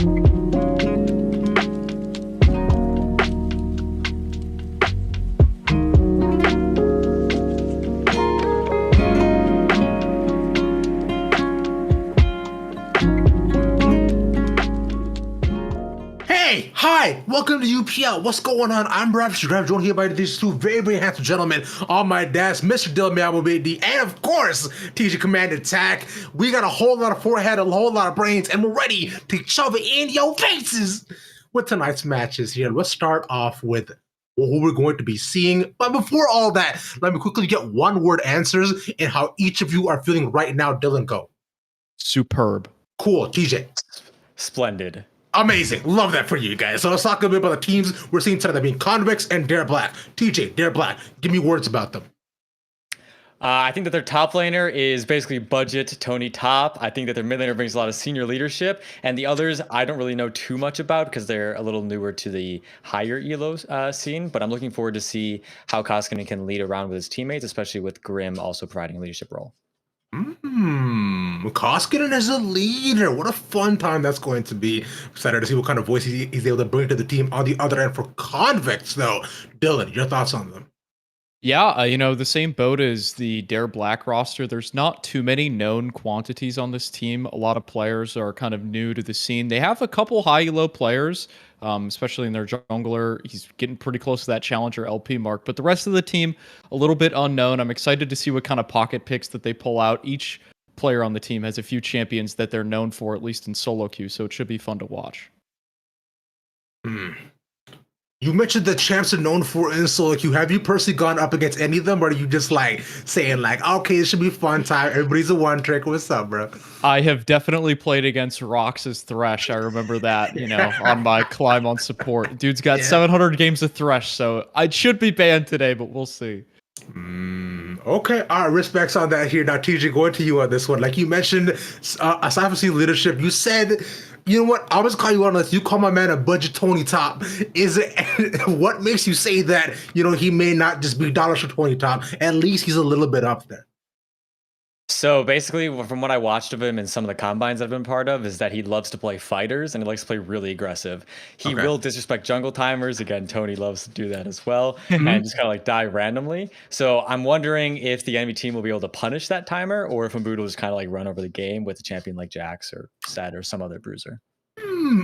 Hey, hi, welcome to UPL. What's going on? I'm Brad Grab, joined here by these two very handsome gentlemen on my desk, Mr. Dylan Miyamoto, and of course, TG Command Attack. We got a whole lot of forehead, a whole lot of brains, and we're ready to shove it in your faces with tonight's matches here. Let's start off with who we're going to be seeing. But before all that, let me quickly get one-word answers and how each of you are feeling right now. Dylan, go. Superb. Cool. TJ. Splendid. Amazing. Love that for you guys. So let's talk a bit about the teams we're seeing tonight, that being Convicts and Dare Black. TJ, Dare Black, give me words about them. I think that their top laner is basically budget Tony Top. I think that their mid laner brings a lot of senior leadership. And the others, I don't really know too much about because they're a little newer to the higher ELO scene. But I'm looking forward to see how Koskinen can lead around with his teammates, especially with Grim also providing a leadership role. Koskinen as a leader. What a fun time that's going to be. Excited to see what kind of voice he's able to bring to the team on the other end for Convicts, though. Dylan, your thoughts on them? Yeah, the same boat as the Dare Black roster. There's not too many known quantities on this team. A lot of players are kind of new to the scene. They have a couple high-elo players, especially in their jungler. He's getting pretty close to that Challenger LP mark. But the rest of the team, a little bit unknown. I'm excited to see what kind of pocket picks that they pull out. Each player on the team has a few champions that they're known for, at least in solo queue, so it should be fun to watch. You mentioned the champs are known for in solo queue. Have you personally gone up against any of them, or are you just saying okay, it should be fun time, everybody's a one trick? What's up, bro? I have definitely played against Rox's Thresh. I remember that, on my climb on support. Dude's got 700 games of Thresh, so I should be banned today, but we'll see. Okay, all right, respects on that here. Now, TJ, going to you on this one. Like you mentioned, aside from seeing leadership, you said, you know what, I was calling you on this. You call my man a budget Tony Top. Is it what makes you say that, he may not just be dollars for Tony Top? At least he's a little bit up there. So basically, from what I watched of him and some of the combines I've been part of, is that he loves to play fighters and he likes to play really aggressive. He will disrespect jungle timers. Again, Tony loves to do that as well, and just kind of die randomly. So I'm wondering if the enemy team will be able to punish that timer, or if Mbuto will just kind of run over the game with a champion like Jax or Sett or some other bruiser.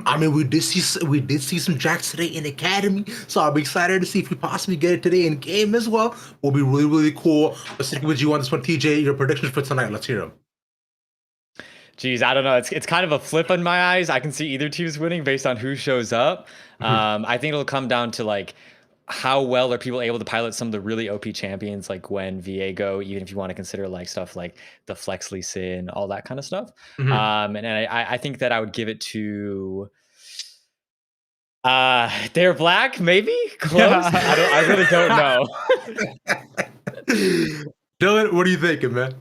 I mean, we did see some Jax today in Academy, so I'll be excited to see if we possibly get it today in game as well. Will be really cool. Let's stick with you on this one, TJ. Your predictions for tonight. Let's hear them. Geez, I don't know. It's kind of a flip in my eyes. I can see either team's winning based on who shows up. I think it'll come down to how well are people able to pilot some of the really OP champions like Gwen, Viego, even if you want to consider stuff like the Flex Lee Sin, all that kind of stuff. And I think that I would give it to Dare Black, maybe? Close? I really don't know. Dylan, what are you thinking, man?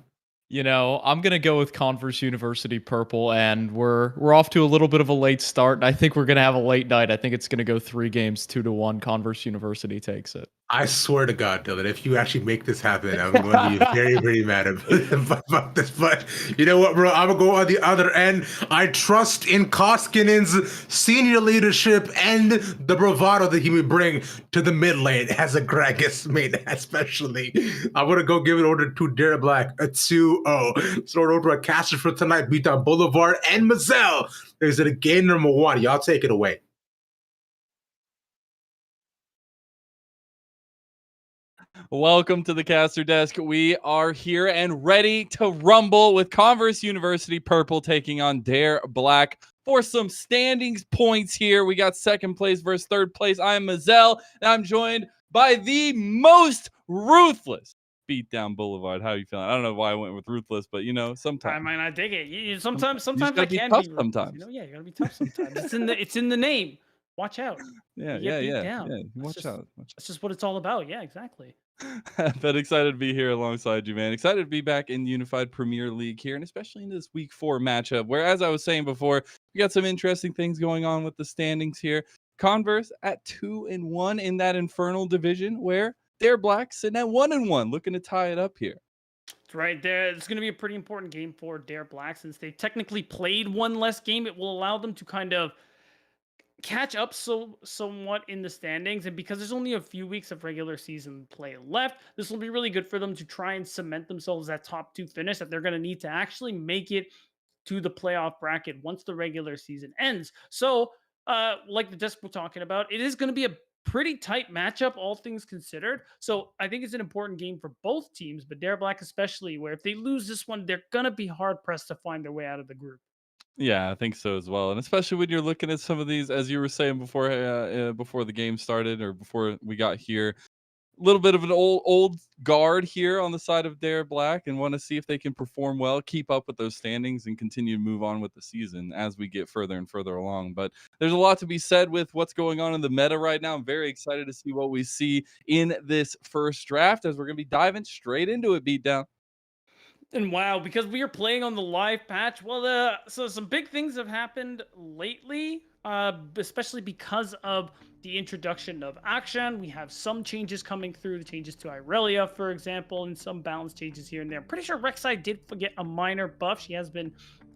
I'm going to go with Converse University Purple, and we're off to a little bit of a late start, and I think we're going to have a late night. I think it's going to go 3 games, 2-1. Converse University takes it. I swear to God, Dylan, if you actually make this happen, I'm going to be very mad about this. But you know what, bro? I'm going to go on the other end. I trust in Koskinen's senior leadership and the bravado that he would bring to the mid lane as a Gragas mate, especially. I'm going to go give it over to Dare Black, a 2-0. Throw it over to a caster for tonight, beat down Boulevard and Mazel. Is it a game number 1? Y'all take it away. Welcome to the caster desk. We are here and ready to rumble with Converse University Purple taking on Dare Black for some standings points here. We got second place versus third place. I am Mazel, and I'm joined by the most ruthless Beatdown Boulevard. How are you feeling? I don't know why I went with ruthless, but sometimes I might not dig it. Sometimes I can be tough sometimes. You gotta be tough sometimes. It's in the name. Watch out. Yeah. Watch out. That's just what it's all about. Yeah, exactly. But excited to be here alongside you, man. Excited to be back in the Unified Premier League here, and especially in this Week 4 matchup, where, as I was saying before, we got some interesting things going on with the standings here. Converse at 2-1 in that Infernal division, where Dare Black sitting at 1-1, looking to tie it up here. right there. It's going to be a pretty important game for Dare Black since they technically played one less game. It will allow them to kind of catch up somewhat in the standings, and because there's only a few weeks of regular season play left, this will be really good for them to try and cement themselves that top 2 finish that they're going to need to actually make it to the playoff bracket once the regular season ends. So like the desk we're talking about, it is going to be a pretty tight matchup, all things considered. So I think it's an important game for both teams, but Dare Black especially, where if they lose this one, they're going to be hard pressed to find their way out of the group. Yeah, I think so as well, and especially when you're looking at some of these, as you were saying before the game started or before we got here, a little bit of an old guard here on the side of Dare Black, and want to see if they can perform well, keep up with those standings, and continue to move on with the season as we get further and further along. But there's a lot to be said with what's going on in the meta right now. I'm very excited to see what we see in this first draft, as we're going to be diving straight into it. Beatdown. And wow, because we are playing on the live patch, well, so some big things have happened lately, especially because of the introduction of action. We have some changes coming through, the changes to Irelia, for example, and some balance changes here and there. I'm pretty sure Rek'Sai did get a minor buff. She has been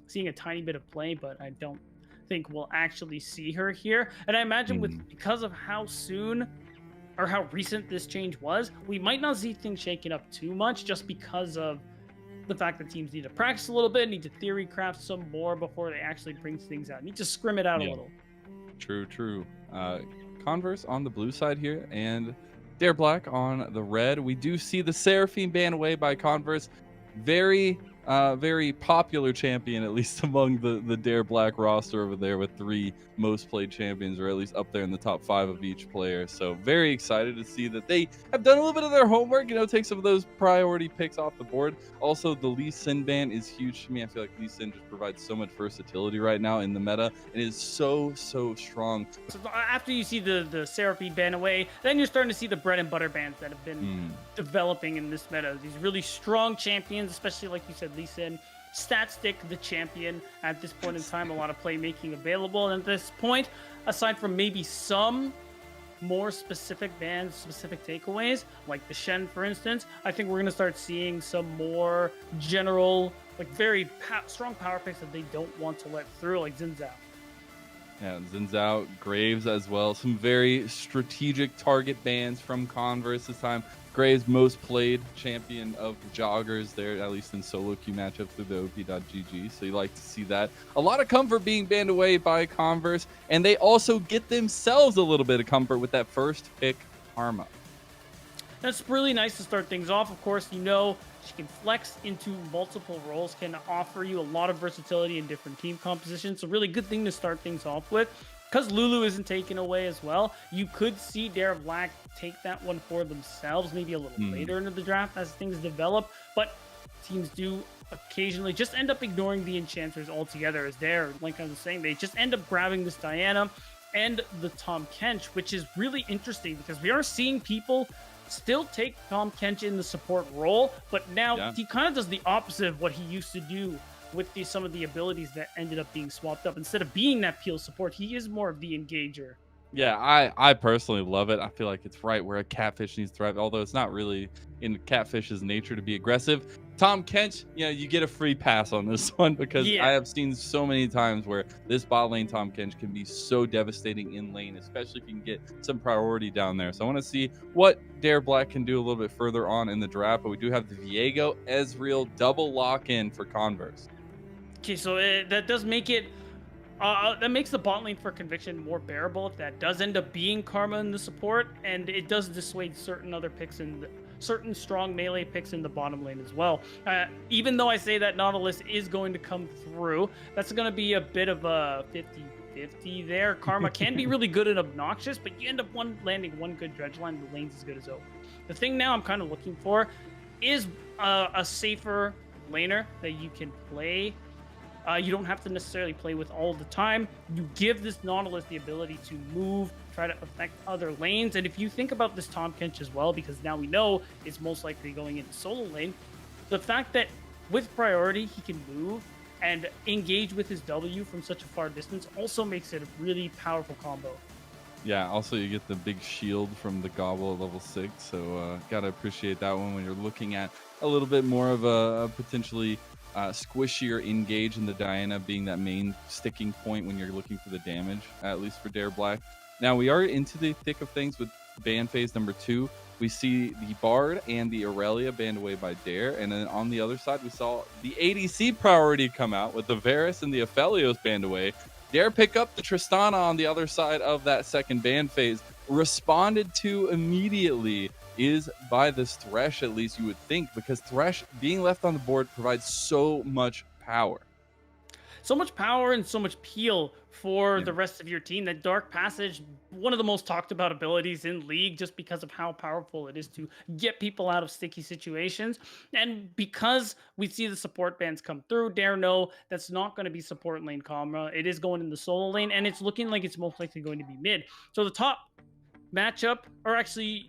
seeing a tiny bit of play, but I don't think we'll actually see her here. And I imagine because of how soon or how recent this change was, we might not see things shaken up too much just because of the fact that teams need to practice a little bit, need to theory craft some more before they actually bring things out. Need to scrim it out a little. True. Converse on the blue side here, and Dare Black on the red. We do see the Seraphine banned away by Converse. Very popular champion, at least among the Dare Black roster over there, with 3 most played champions, or at least up there in the top 5 of each player. So very excited to see that they have done a little bit of their homework, take some of those priority picks off the board. Also, the Lee Sin ban is huge to me. I feel like Lee Sin just provides so much versatility right now in the meta. It is so strong. So after you see the Seraphine ban away, then you're starting to see the bread and butter bans that have been developing in this meta. These really strong champions, especially like you said, Lee Sin. Stat stick the champion at this point in time. A lot of playmaking available. And at this point, aside from maybe some more specific bans, specific takeaways, like the Shen, for instance, I think we're going to start seeing some more general, like very strong power picks that they don't want to let through, like Xin Zhao. Yeah, Xin Zhao, Graves as well. Some very strategic target bans from Converse this time. Graves, most played champion of the joggers there, at least in solo queue matchups through the OP.GG. So you like to see that. A lot of comfort being banned away by Converse, and they also get themselves a little bit of comfort with that first pick, Karma. That's really nice to start things off. Of course, she can flex into multiple roles, can offer you a lot of versatility in different team compositions. So really good thing to start things off with. Because Lulu isn't taken away as well, you could see Dare Black take that one for themselves, maybe a little later into the draft as things develop. But teams do occasionally just end up ignoring the enchanters altogether, as like I was saying, they just end up grabbing this Diana and the Tahm Kench, which is really interesting because we are seeing people still take Tahm Kench in the support role, but now he kind of does the opposite of what he used to do with some of the abilities that ended up being swapped up. Instead of being that peel support, he is more of the engager. Yeah, I personally love it. I feel like it's right where a catfish needs to thrive, although it's not really in catfish's nature to be aggressive. Tahm Kench, you get a free pass on this one because I have seen so many times where this bot lane Tahm Kench can be so devastating in lane, especially if you can get some priority down there. So I want to see what Dare Black can do a little bit further on in the draft, but we do have the Viego Ezreal double lock-in for Converse. Okay, so that does make it that makes the bot lane for Conviction more bearable if that does end up being Karma in the support, and it does dissuade certain other picks and certain strong melee picks in the bottom lane as well. Even though I say that Nautilus is going to come through, that's going to be a bit of a 50-50 there. Karma can be really good and obnoxious, but you end up landing one good dredge line, the lane's as good as over. The thing now I'm kind of looking for is a safer laner that you can play. You don't have to necessarily play with all the time. You give this Nautilus the ability to move, try to affect other lanes. And if you think about this Tahm Kench as well, because now we know it's most likely going into solo lane, the fact that with priority he can move and engage with his W from such a far distance also makes it a really powerful combo. Yeah, also you get the big shield from the Gobble at level 6, so gotta appreciate that one when you're looking at a little bit more of a potentially squishier engage in the Diana being that main sticking point when you're looking for the damage, at least for Dare Black. Now we are into the thick of things with ban phase number 2. We see the Bard and the Aurelia banned away by Dare, and then on the other side we saw the ADC priority come out with the Varus and the Aphelios banned away. Dare pick up the Tristana on the other side of that second ban phase, responded to immediately is by this Thresh, at least you would think, because Thresh being left on the board provides so much power. So much power and so much peel for the rest of your team. That Dark Passage, one of the most talked about abilities in League, just because of how powerful it is to get people out of sticky situations. And because we see the support bans come through, Dare know that's not going to be support lane Kamra. It is going in the solo lane, and it's looking like it's most likely going to be mid. So the top matchup, or actually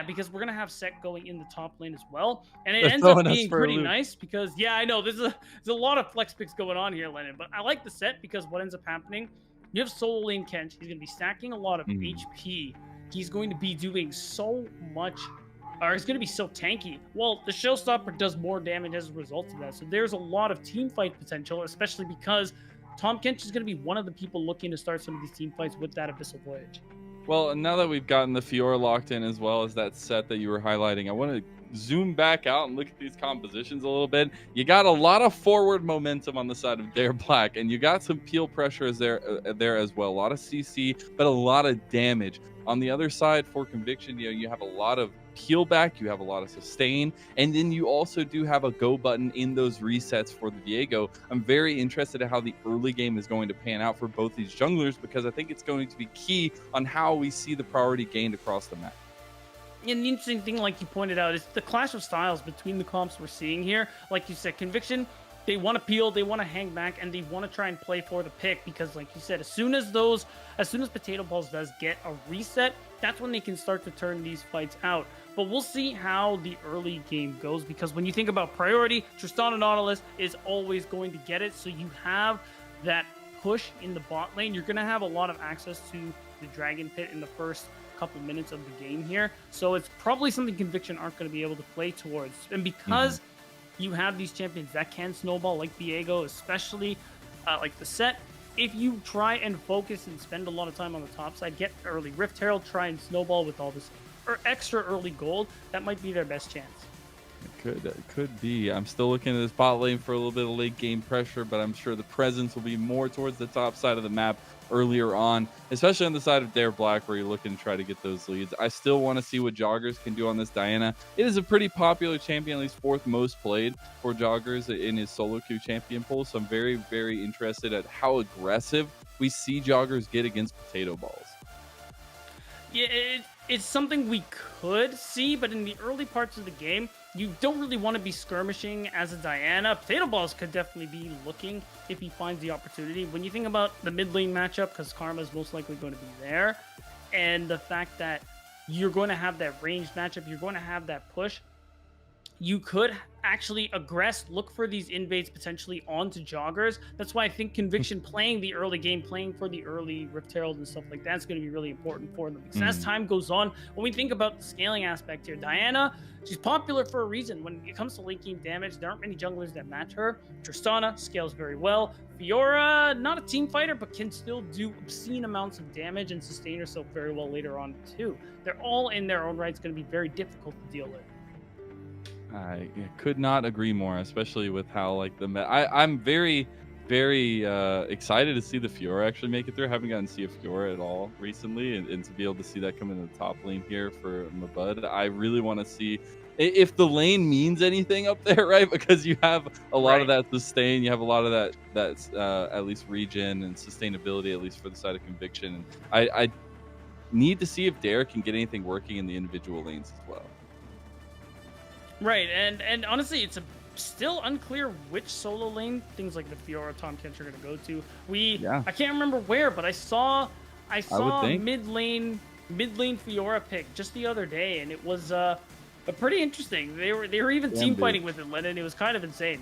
because we're gonna have Set going in the top lane as well, and it ends up being pretty nice because I know there's a lot of flex picks going on here, Lennon, but I like the Set because what ends up happening, you have solo lane Kench, he's gonna be stacking a lot of HP, he's going to be doing so much, or he's gonna be so tanky. Well, the Showstopper does more damage as a result of that, so there's a lot of team fight potential, especially because Tahm Kench is gonna be one of the people looking to start some of these team fights with that Abyssal Voyage. Well, now that we've gotten the Fiora locked in as well as that Set that you were highlighting, I want to zoom back out and look at these compositions a little bit. You got a lot of forward momentum on the side of Dare Black, and you got some peel pressure there as well. A lot of CC, but a lot of damage. On the other side for Conviction, you have a lot of peel back, you have a lot of sustain, and then you also do have a go button in those resets for the Viego. I'm very interested in how the early game is going to pan out for both these junglers, because I think it's going to be key on how we see the priority gained across the map. And the interesting thing, like you pointed out, is the clash of styles between the comps we're seeing here. Like you said, Conviction, they want to peel, they want to hang back, and they want to try and play for the pick, because like you said, as soon as Potato Balls does get a reset, that's when they can start to turn these fights out. But we'll see how the early game goes, because when you think about priority, Tristana Nautilus is always going to get it, so you have that push in the bot lane. You're going to have a lot of access to the Dragon Pit in the first couple minutes of the game here, so it's probably something Conviction aren't going to be able to play towards. And because you have these champions that can snowball, like Viego, especially like the Set, if you try and focus and spend a lot of time on the top side, get early Rift Herald, try and snowball with all this extra early gold, that might be their best chance. It could be. I'm still looking at this bot lane for a little bit of late game pressure, but I'm sure the presence will be more towards the top side of the map earlier on, especially on the side of Dare Black, where you're looking to try to get those leads. I still want to see what Joggers can do on this Diana. It is a pretty popular champion, at least 4th most played for Joggers in his solo queue champion pool, so I'm very, very interested at how aggressive we see Joggers get against Potato Balls. Yeah, it's something we could see, but in the early parts of the game, you don't really want to be skirmishing as a Diana. Potato Balls could definitely be looking if he finds the opportunity. When you think about the mid lane matchup, because Karma is most likely going to be there, and the fact that you're going to have that ranged matchup, you're going to have that push, you could actually look for these invades potentially onto Joggers. That's why I think Conviction playing the early game, playing for the early Rift Herald and stuff like that's going to be really important for them. Because as time goes on, when we think about the scaling aspect here, Diana, she's popular for a reason. When it comes to late game damage, there aren't many junglers that match her. Tristana scales very well. Fiora, not a team fighter, but can still do obscene amounts of damage and sustain herself very well later on too. They're all in their own right. It's going to be very difficult to deal with. I could not agree more, especially with how I'm very, very excited to see the Fiora actually make it through. I haven't gotten to see a Fiora at all recently, and to be able to see that come into the top lane here for Mabud. I really want to see if the lane means anything up there, right? Because you have a lot of that sustain, you have a lot of that at least regen and sustainability, at least for the side of Conviction. And I need to see if Dare can get anything working in the individual lanes as well. Right, and honestly, it's still unclear which solo lane things like the Fiora, Tahm Kench are going to go to. I can't remember where, but I saw mid lane Fiora pick just the other day, and it was pretty interesting. They were even team fighting with it, Lennon. It was kind of insane.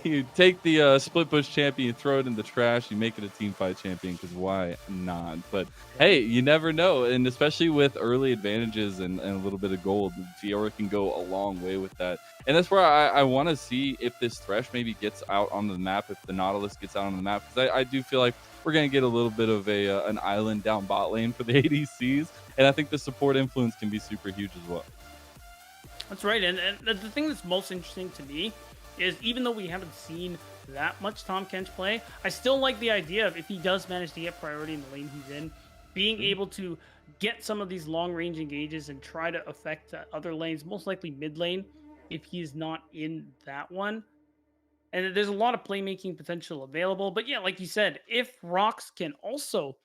You take the split push champion, you throw it in the trash, you make it a team fight champion, because why not? But hey, you never know, and especially with early advantages and a little bit of gold, Fiora can go a long way with that. And that's where I want to see if this Thresh maybe gets out on the map, if the Nautilus gets out on the map, because I do feel like we're going to get a little bit of an island down bot lane for the ADCs, and I think the support influence can be super huge as well. That's right, and the thing that's most interesting to me is even though we haven't seen that much Tahm Kench play, I still like the idea of if he does manage to get priority in the lane he's in, being able to get some of these long-range engages and try to affect other lanes, most likely mid lane, if he's not in that one. And there's a lot of playmaking potential available. But yeah, like you said, if Rox can also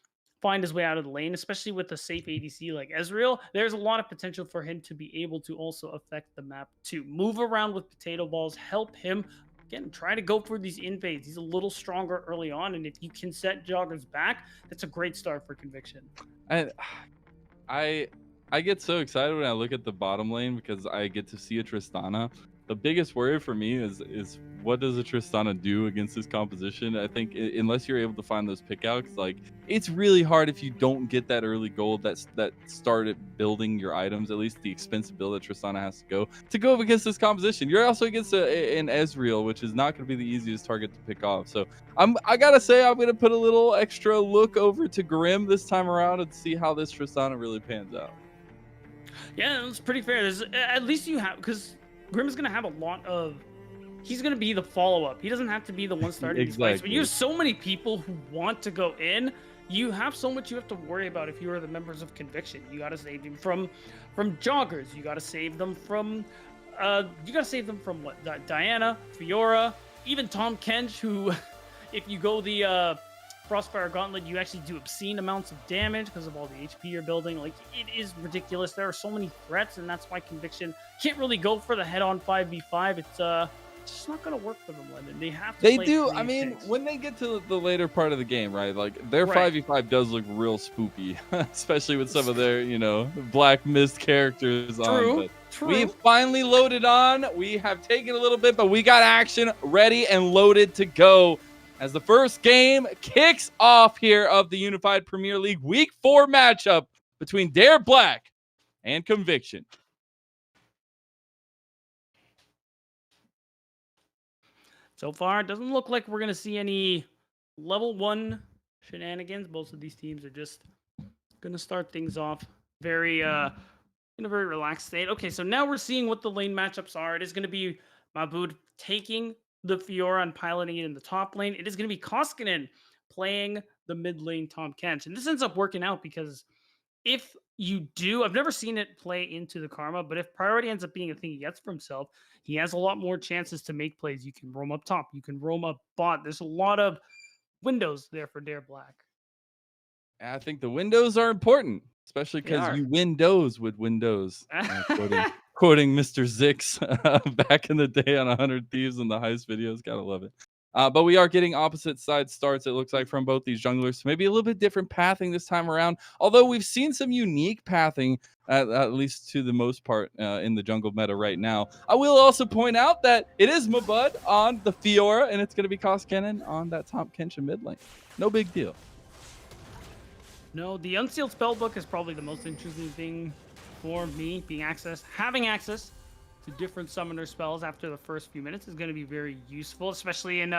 find his way out of the lane, especially with a safe ADC like Ezreal, there's a lot of potential for him to be able to also affect the map too. Move around with potato balls, help him. Again, try to go for these invades. He's a little stronger early on, and if you can set joggers back, that's a great start for Conviction. I get so excited when I look at the bottom lane because I get to see a Tristana. The biggest worry for me is what does a Tristana do against this composition? I think unless you're able to find those pickouts, like it's really hard if you don't get that early gold that started building your items. At least the expensive build that Tristana has to go up against this composition. You're also against an Ezreal, which is not going to be the easiest target to pick off. So I gotta say I'm gonna put a little extra look over to Grim this time around and see how this Tristana really pans out. Yeah, that's pretty fair. There's, at least you have, because Grim is going to have a lot of, he's going to be the follow-up. He doesn't have to be the one starting these fights. When you have so many people who want to go in, you have so much you have to worry about if you are the members of Conviction. You got to save them from joggers. You got to save them from, what? Diana, Fiora, even Tahm Kench, who, if you go the Frostfire Gauntlet, you actually do obscene amounts of damage because of all the HP you're building. Like, it is ridiculous. There are so many threats, and that's why Conviction can't really go for the head-on 5v5. It's just not going to work for them, London. They have to play do. I mean, when they get to the later part of the game, right? Like, their 5v5 does look real spooky, especially with some of their, Black Mist characters on. But we finally loaded on. We have taken a little bit, but we got action ready and loaded to go as the first game kicks off here of the Unified Premier League Week 4 matchup between Dare Black and Conviction. So far, it doesn't look like we're going to see any level 1 shenanigans. Most of these teams are just going to start things off very in a very relaxed state. Okay, so now we're seeing what the lane matchups are. It is going to be Mabud taking the Fiora and piloting it in the top lane. It is going to be Koskinen playing the mid lane Tahm Kench. And this ends up working out because if you do, I've never seen it play into the Karma, but if priority ends up being a thing he gets for himself, he has a lot more chances to make plays. You can roam up top. You can roam up bot. There's a lot of windows there for Dare Black. I think the windows are important, especially because you windows with Windows. Quoting Mr. Zix back in the day on 100 Thieves and the Heist videos. Gotta love it. But we are getting opposite side starts, it looks like, from both these junglers. So maybe a little bit different pathing this time around. Although we've seen some unique pathing, at least to the most part, in the jungle meta right now. I will also point out that it is Mabud on the Fiora, and it's going to be Koskinen on that Tahm Kench mid lane. No big deal. No, the Unsealed Spellbook is probably the most interesting thing for me. Having access to different summoner spells after the first few minutes is going to be very useful, especially in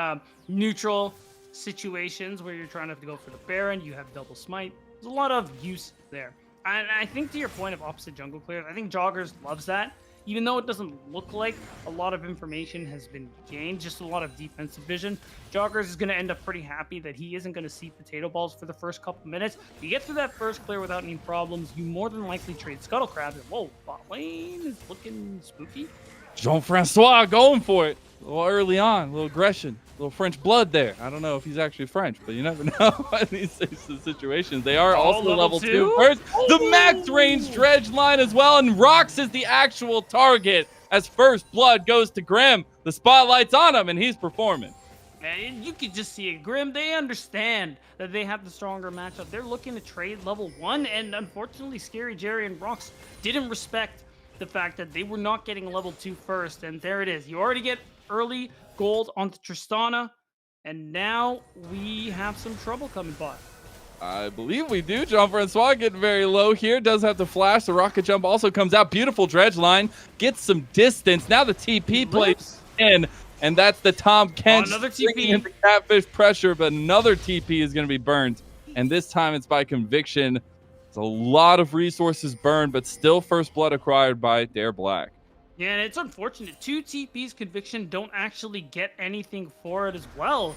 neutral situations where you're trying to go for the Baron. You have double smite. There's a lot of use there. And I think to your point of opposite jungle clears, I think Joggers loves that. Even though it doesn't look like a lot of information has been gained, just a lot of defensive vision, Joggers is going to end up pretty happy that he isn't going to see potato balls for the first couple minutes. If you get through that first clear without any problems, you more than likely trade Scuttle Crabs, and whoa, bot lane is looking spooky. Jean-Francois going for it. A little early on, a little aggression, a little French blood there. I don't know if he's actually French, but you never know in these situations. They are also level 2 first. The max range dredge line as well, and Rox is the actual target as first blood goes to Grim. The spotlight's on him, and he's performing. And you could just see it. Grim, they understand that they have the stronger matchup. They're looking to trade level 1, and unfortunately, Scary Jerry and Rox didn't respect the fact that they were not getting level 2 first, and there it is. You already get early gold onto Tristana, and now we have some trouble coming by. I believe we do. Jean-Francois getting very low here. Does have to flash. The rocket jump also comes out. Beautiful dredge line. Gets some distance. Now the TP plays in. And that's the Tom Kent. Another TP. In the catfish pressure, but another TP is going to be burned. And this time it's by conviction. It's a lot of resources burned, but still first blood acquired by Dare Black. Yeah, and it's unfortunate. 2 TPs conviction don't actually get anything for it as well.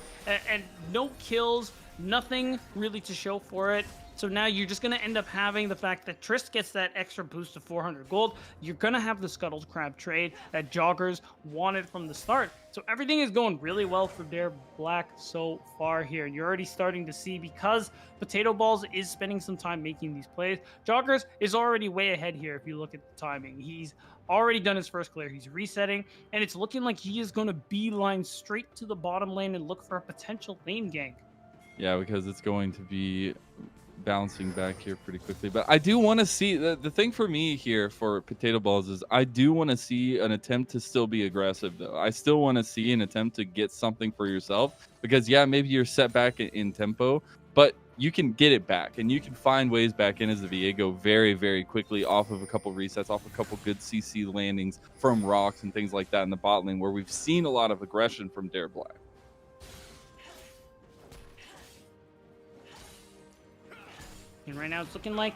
And no kills, nothing really to show for it. So now you're just going to end up having the fact that Trist gets that extra boost of 400 gold. You're going to have the Scuttles Crab trade that Joggers wanted from the start. So everything is going really well for Dare Black so far here. And you're already starting to see, because Potato Balls is spending some time making these plays, Joggers is already way ahead here if you look at the timing. He's already done his first clear. He's resetting, and it's looking like he is going to beeline straight to the bottom lane and look for a potential lane gank. Yeah, because it's going to be bouncing back here pretty quickly. But I do want to see, the thing for me here for Potato Balls is I do want to see an attempt to still be aggressive, though. I still want to see an attempt to get something for yourself, because yeah, maybe you're set back in tempo, but you can get it back, and you can find ways back in as a Viego very, very quickly off of a couple resets, off a couple good CC landings from rocks and things like that in the bot lane, where we've seen a lot of aggression from Dare Black. And right now it's looking like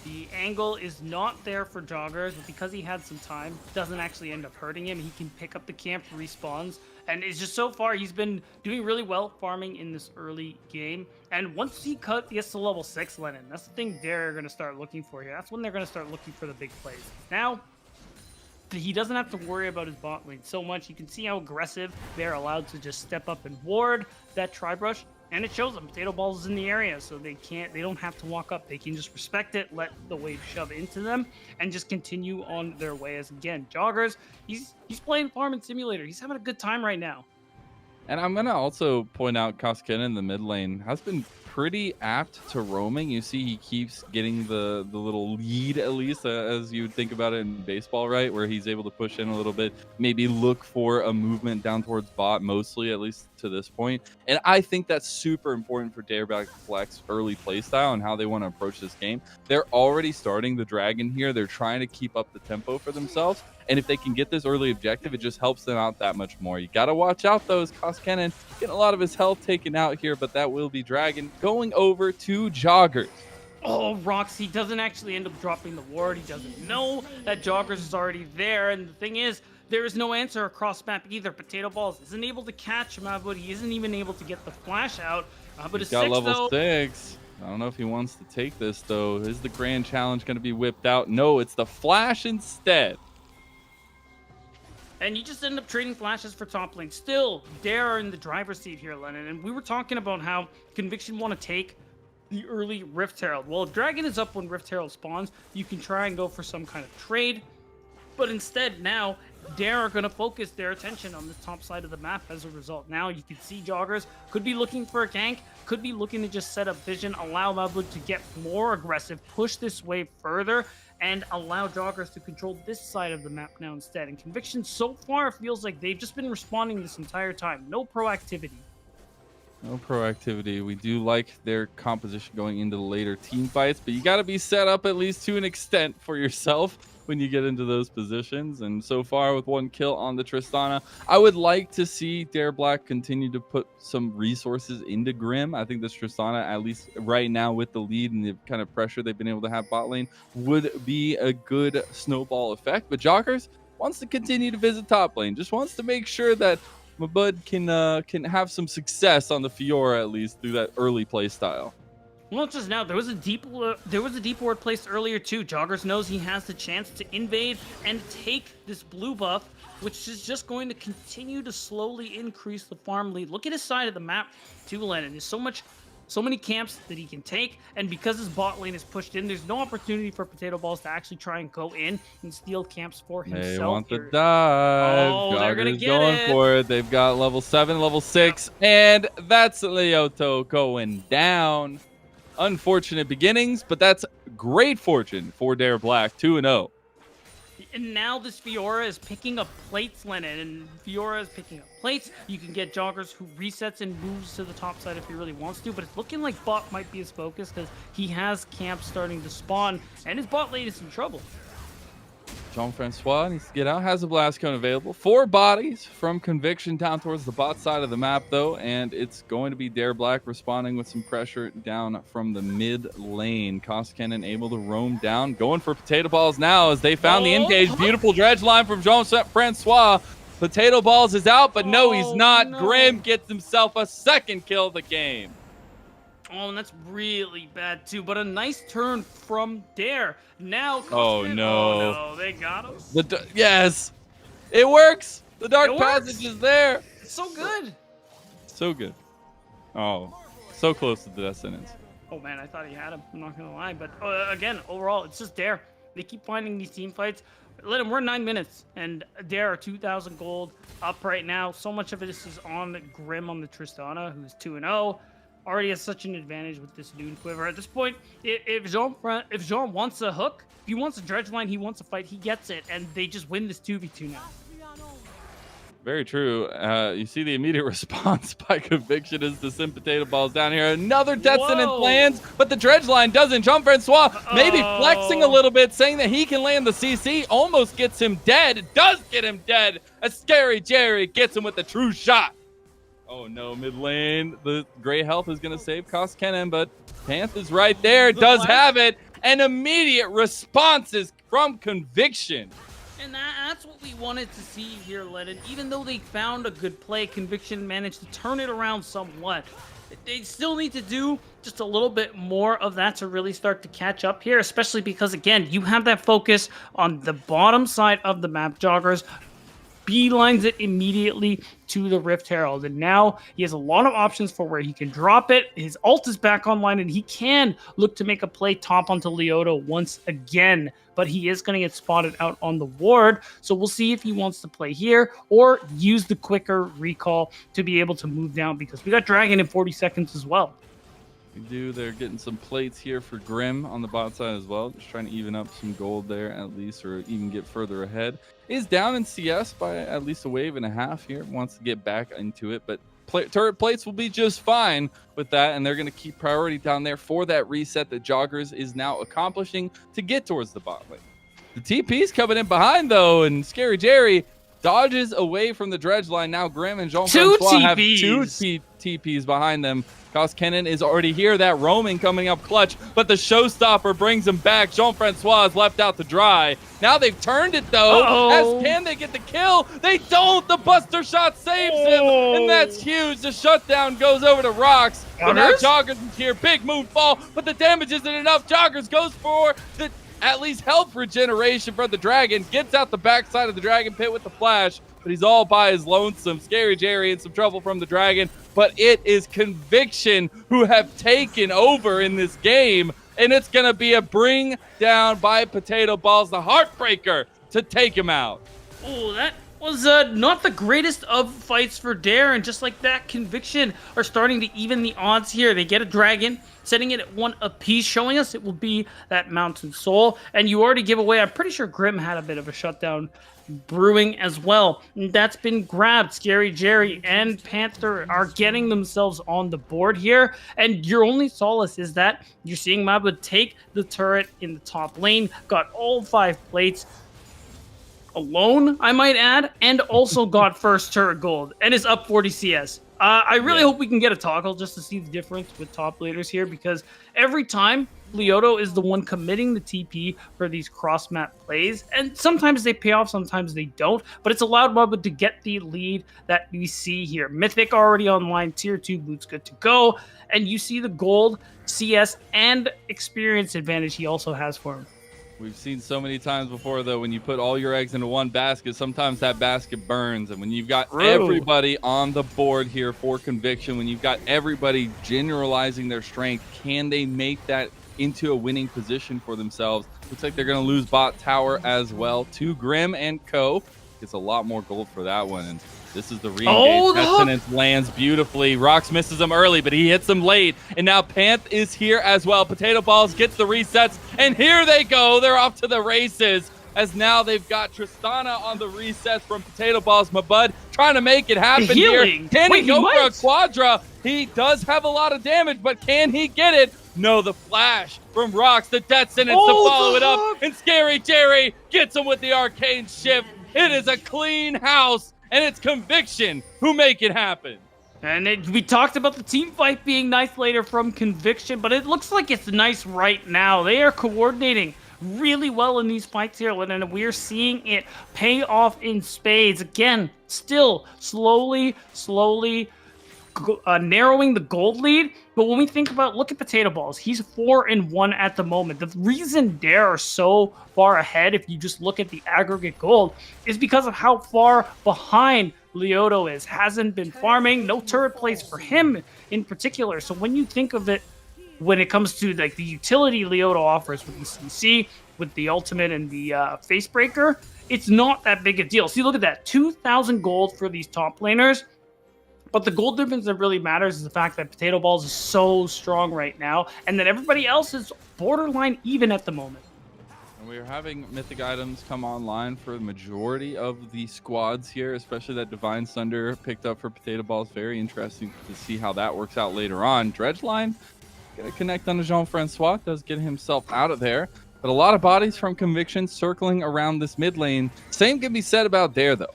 the angle is not there for Joggers, but because he had some time, doesn't actually end up hurting him. He can pick up the camp, respawns, and it's just so far he's been doing really well farming in this early game. And once he gets to level 6, Lennon, that's the thing they're going to start looking for here. That's when they're going to start looking for the big plays. Now, he doesn't have to worry about his bot lane so much. You can see how aggressive they're allowed to just step up and ward that tri-brush. And it shows them Potato Balls is in the area, so they don't have to walk up. They can just respect it, let the wave shove into them, and just continue on their way. As again, Joggers, he's playing Farming Simulator. He's having a good time right now. And I'm going to also point out Koskinen in the mid lane has been pretty apt to roaming. You see he keeps getting the little lead, at least, as you would think about it in baseball, right? Where he's able to push in a little bit, maybe look for a movement down towards bot, mostly, at least to this point. And I think that's super important for Dare Black's early playstyle and how they want to approach this game. They're already starting the dragon here. They're trying to keep up the tempo for themselves. And if they can get this early objective, it just helps them out that much more. You got to watch out, though, as Koskinen getting a lot of his health taken out here, but that will be Dragon going over to Joggers. Oh, Roxy doesn't actually end up dropping the ward. He doesn't know that Joggers is already there. And the thing is, there is no answer across map either. Potato Balls isn't able to catch him, but he isn't even able to get the flash out. But He's got level 6. I don't know if he wants to take this, though. Is the grand challenge going to be whipped out? No, it's the flash instead. And you just end up trading flashes for top lane. Still, Dare are in the driver's seat here, Lennon. And we were talking about how Conviction want to take the early Rift Herald. Well, if Dragon is up when Rift Herald spawns, you can try and go for some kind of trade. But instead, now, Dare are going to focus their attention on the top side of the map as a result. Now, you can see Joggers could be looking for a gank, could be looking to just set up vision, allow Mabud to get more aggressive, push this wave further, and allow Joggers to control this side of the map now instead. And Conviction so far feels like they've just been responding this entire time. No proactivity. No proactivity. We do like their composition going into the later team fights, but you got to be set up at least to an extent for yourself when you get into those positions. And so far with 1 kill on the Tristana, I would like to see Dare Black continue to put some resources into Grim. I think this Tristana, at least right now with the lead and the kind of pressure they've been able to have bot lane, would be a good snowball effect. But Joggers wants to continue to visit top lane, just wants to make sure that Mabud can have some success on the Fiora, at least through that early play style. Well, just now, there was a deep ward placed earlier too. Joggers knows he has the chance to invade and take this blue buff, which is just going to continue to slowly increase the farm lead. Look at his side of the map too, Lennon. There's so many camps that he can take, and because his bot lane is pushed in, there's no opportunity for Potato Balls to actually try and go in and steal camps for himself. They want the dive. Oh, they're gonna get going it. for it. They've got level 7, level 6, and that's Leoto going down. Unfortunate beginnings, but that's great fortune for Dare Black, 2-0. And now this Fiora is picking up plates, Lennon, and Fiora is picking up plates. You can get joggers who resets and moves to the top side if he really wants to, but it's looking like bot might be his focus because he has camps starting to spawn, and his bot lane is in trouble. Jean-Francois needs to get out, has a blast cone available. 4 bodies from Conviction down towards the bot side of the map, though, and it's going to be Dare Black responding with some pressure down from the mid lane. Koskinen able to roam down, going for potato balls now as they found the engage. Beautiful dredge line from Jean-Francois. Potato balls is out, but no, he's not. No. Grim gets himself a second kill of the game. Oh, and that's really bad too. But a nice turn from Dare. Now, Oh, Koskinen- no. Oh no, they got him. Yes, it works. The dark It works. passage is there. It's so good. So good. Oh, so close to the death sentence. Oh man, I thought he had him. I'm not gonna lie, but again, overall, it's just Dare. They keep finding these team fights. Let him. We're 9 minutes, and Dare are 2,000 gold up right now. So much of this is on Grim on the Tristana, who's 2-0. Already has such an advantage with this Dune Quiver. At this point, if Jean wants a hook, if he wants a dredge line, he wants a fight, he gets it, and they just win this 2v2 now. Very true. You see the immediate response by Conviction is to send potato balls down here. Another death sentence Whoa. lands, but the dredge line doesn't. Jean-Francois maybe flexing a little bit, saying that he can land the CC. Almost gets him dead. It does get him dead. A Scary Jerry gets him with the true shot. Oh no, mid lane. The gray health is going to save Koskinen, but Panth is right there. Does have it. And immediate responses from Conviction. And that's what we wanted to see here, Lennon. Even though they found a good play, Conviction managed to turn it around somewhat. They still need to do just a little bit more of that to really start to catch up here, especially because, again, you have that focus on the bottom side of the map. Joggers beelines it immediately to the Rift Herald, and now he has a lot of options for where he can drop it. His ult is back online, and he can look to make a play top onto Leoto once again, but he is going to get spotted out on the ward, so we'll see if he wants to play here or use the quicker recall to be able to move down, because we got Dragon in 40 seconds as well. We do. They're getting some plates here for Grim on the bot side as well. Just trying to even up some gold there at least, or even get further ahead. Is down in CS by at least a wave and a half here. Wants to get back into it, but turret plates will be just fine with that, and they're going to keep priority down there for that reset that Joggers is now accomplishing to get towards the bot lane. The TP's coming in behind, though, and Scary Jerry dodges away from the dredge line. Now Grim and Jean-Francois have 2 TPs behind them. Koskinen is already here. That roaming coming up clutch, but the showstopper brings him back. Jean-Francois is left out to dry. Now they've turned it, though. As can they get the kill? They don't. The buster shot saves him, and that's huge. The shutdown goes over to Rocks. But now Joggers is here. Big moonfall, but the damage isn't enough. Joggers goes for the at least health regeneration for the Dragon. Gets out the backside of the Dragon Pit with the flash, but he's all by his lonesome. Scary Jerry in some trouble from the Dragon, but it is Conviction who have taken over in this game, and it's going to be a bring down by Potato Balls, the Heartbreaker, to take him out. Oh, that was not the greatest of fights for Dare, and just like that, Conviction are starting to even the odds here. They get a Dragon, setting it at 1 apiece, showing us it will be that Mountain Soul. And you already give away, I'm pretty sure Grim had a bit of a shutdown brewing as well. And that's been grabbed. Scary Jerry and Panther are getting themselves on the board here. And your only solace is that you're seeing Maba take the turret in the top lane, got all 5 plates alone, I might add, and also got first turret gold and is up 40 CS. I really hope we can get a toggle just to see the difference with top leaders here, because every time Leoto is the one committing the TP for these cross-map plays, and sometimes they pay off, sometimes they don't, but it's allowed Maba to get the lead that we see here. Mythic already online, tier 2 boots good to go, and you see the gold, CS, and experience advantage he also has for him. We've seen so many times before, though, when you put all your eggs into one basket, sometimes that basket burns. And when you've got everybody on the board here for Conviction, when you've got everybody generalizing their strength, can they make that into a winning position for themselves? Looks like they're going to lose bot tower as well to Grim and Co. Gets a lot more gold for that one. And this is the re-engage. Dissonance lands beautifully. Rocks misses him early, but he hits him late. And now Panth is here as well. Potato Balls gets the resets, and here they go. They're off to the races. as now they've got Tristana on the reset from Potato Balls. Mabud trying to make it happen here. Can he go for a Quadra? He does have a lot of damage, but can he get it? No, the flash from Rox, the death sentence to follow it up, and Scary Jerry gets him with the arcane shift. It is a clean house, and it's Conviction who make it happen. And we talked about the team fight being nice later from Conviction, but it looks like it's nice right now. They are coordinating really well in these fights here, and we're seeing it pay off in spades. Again, still slowly narrowing the gold lead. But when we think about, look at Potato Balls, he's 4-1 at the moment. The reason Dare are so far ahead, if you just look at the aggregate gold, is because of how far behind Leoto is. Hasn't been farming, no turret plays for him in particular. So when you think of it, when it comes to like the utility Leoto offers with the CC, with the ultimate and the face breaker, it's not that big a deal. See, look at that, 2,000 gold for these top laners. But the gold difference that really matters is the fact that Potato Balls is so strong right now, and that everybody else is borderline even at the moment. And we are having mythic items come online for the majority of the squads here, especially that Divine Thunder picked up for Potato Balls. Very interesting to see how that works out later on. Dredgeline gonna connect on to Jean-Francois, does get himself out of there. But a lot of bodies from Conviction circling around this mid lane. Same can be said about Dare, though.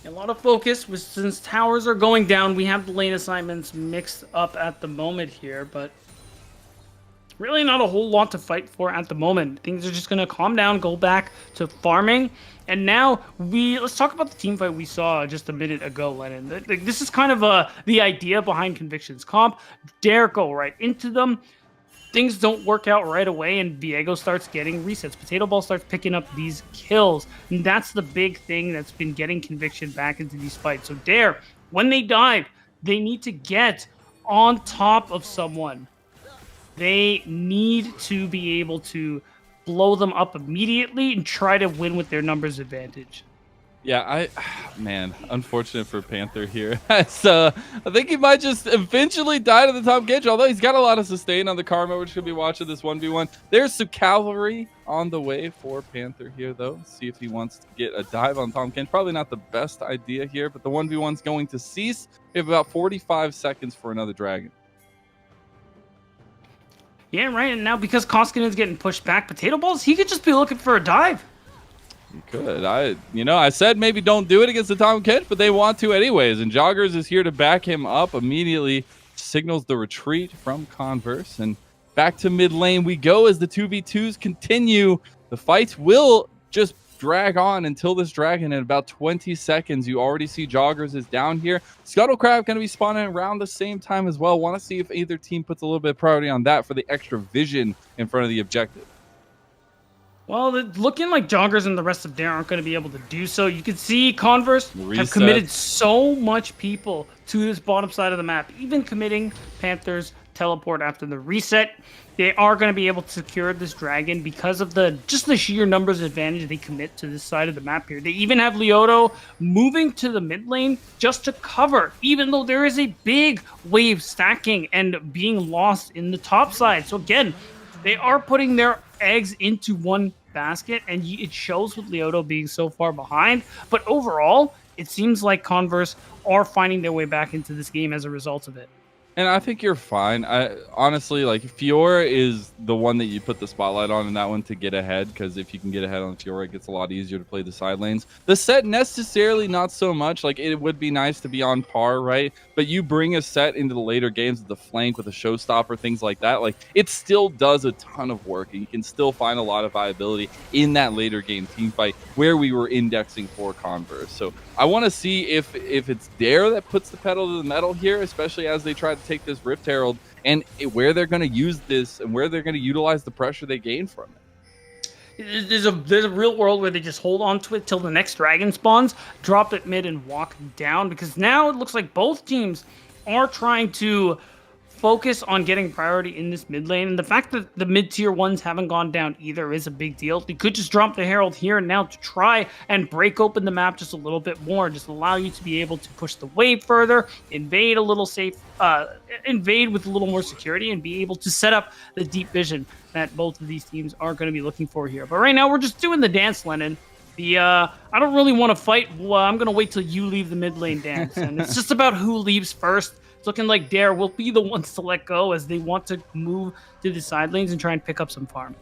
A lot of focus, since towers are going down. We have the lane assignments mixed up at the moment here, but really not a whole lot to fight for at the moment. Things are just going to calm down, go back to farming. And now let's talk about the team fight we saw just a minute ago, Lennon. This is kind of the idea behind Conviction's comp. Dare go right into them. Things don't work out right away, and Viego starts getting resets. Potato Ball starts picking up these kills, and that's the big thing that's been getting Conviction back into these fights. So Dare, when they dive, they need to get on top of someone. They need to be able to blow them up immediately and try to win with their numbers advantage. Yeah, man, unfortunate for Panther here. So I think he might just eventually die to the top cage, although he's got a lot of sustain on the Karma, which could be watching this 1v1. There's some cavalry on the way for Panther here, though. See if he wants to get a dive on Tom Kench. Probably not the best idea here, but the 1v1's going to cease. We have about 45 seconds for another dragon. Yeah, right. And now because Koskinen's getting pushed back, Potato Balls, he could just be looking for a dive. You could. I said maybe don't do it against the Tom Kench, but they want to anyways. And Joggers is here to back him up. Immediately signals the retreat from Converse. And back to mid lane we go as the 2v2s continue. The fights will just drag on until this dragon in about 20 seconds. You already see Joggers is down here. Scuttlecrab going to be spawning around the same time as well. Want to see if either team puts a little bit of priority on that for the extra vision in front of the objective. Well, it's looking like Joggers and the rest of Dare aren't going to be able to do so. You can see Converse have committed so much people to this bottom side of the map, even committing Panthers teleport after the reset. They are going to be able to secure this dragon because of the sheer numbers advantage they commit to this side of the map here. They even have Leoto moving to the mid lane just to cover, even though there is a big wave stacking and being lost in the top side. So again, they are putting their eggs into one basket, and it shows with Leoto being so far behind. But overall, it seems like Converse are finding their way back into this game as a result of it. And I think you're fine. Honestly, like, Fiora is the one that you put the spotlight on in that one to get ahead, because if you can get ahead on Fiora, it gets a lot easier to play the side lanes. The set necessarily not so much. Like, it would be nice to be on par, right? But you bring a set into the later games with the flank, with a showstopper, things like that. Like, it still does a ton of work, and you can still find a lot of viability in that later game team fight where we were indexing for Converse. So I want to see if it's Dare that puts the pedal to the metal here, especially as they try to take this Rift Herald, and where they're going to use this and where they're going to utilize the pressure they gain from it. There's a real world where they just hold on to it till the next dragon spawns, drop it mid, and walk down, because now it looks like both teams are trying to focus on getting priority in this mid lane. And the fact that the mid-tier ones haven't gone down either is a big deal. They could just drop the Herald here and now to try and break open the map just a little bit more, just allow you to be able to push the wave further, invade a little safe, invade with a little more security, and be able to set up the deep vision that both of these teams are going to be looking for here. But right now, we're just doing the dance, Lennon. I don't really want to fight. Well, I'm going to wait till you leave the mid lane dance. And it's just about who leaves first. It's looking like Dare will be the ones to let go as they want to move to the side lanes and try and pick up some farm.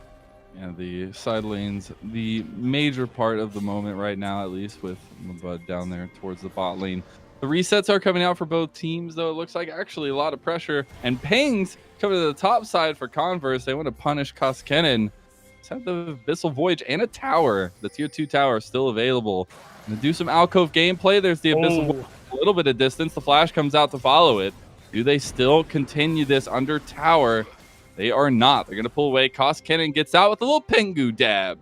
Yeah, the side lanes, the major part of the moment right now, at least with Bud down there towards the bot lane. The resets are coming out for both teams, though. It looks like actually a lot of pressure. And pings coming to the top side for Converse. They want to punish Koskinen. Let's have the Abyssal Voyage and a tower. The tier 2 tower is still available. And to do some alcove gameplay, there's the Abyssal Voyage. A little bit of distance. The flash comes out to follow it. Do they still continue this under tower? They are not. They're going to pull away. Koskinen gets out with a little Pengu dab.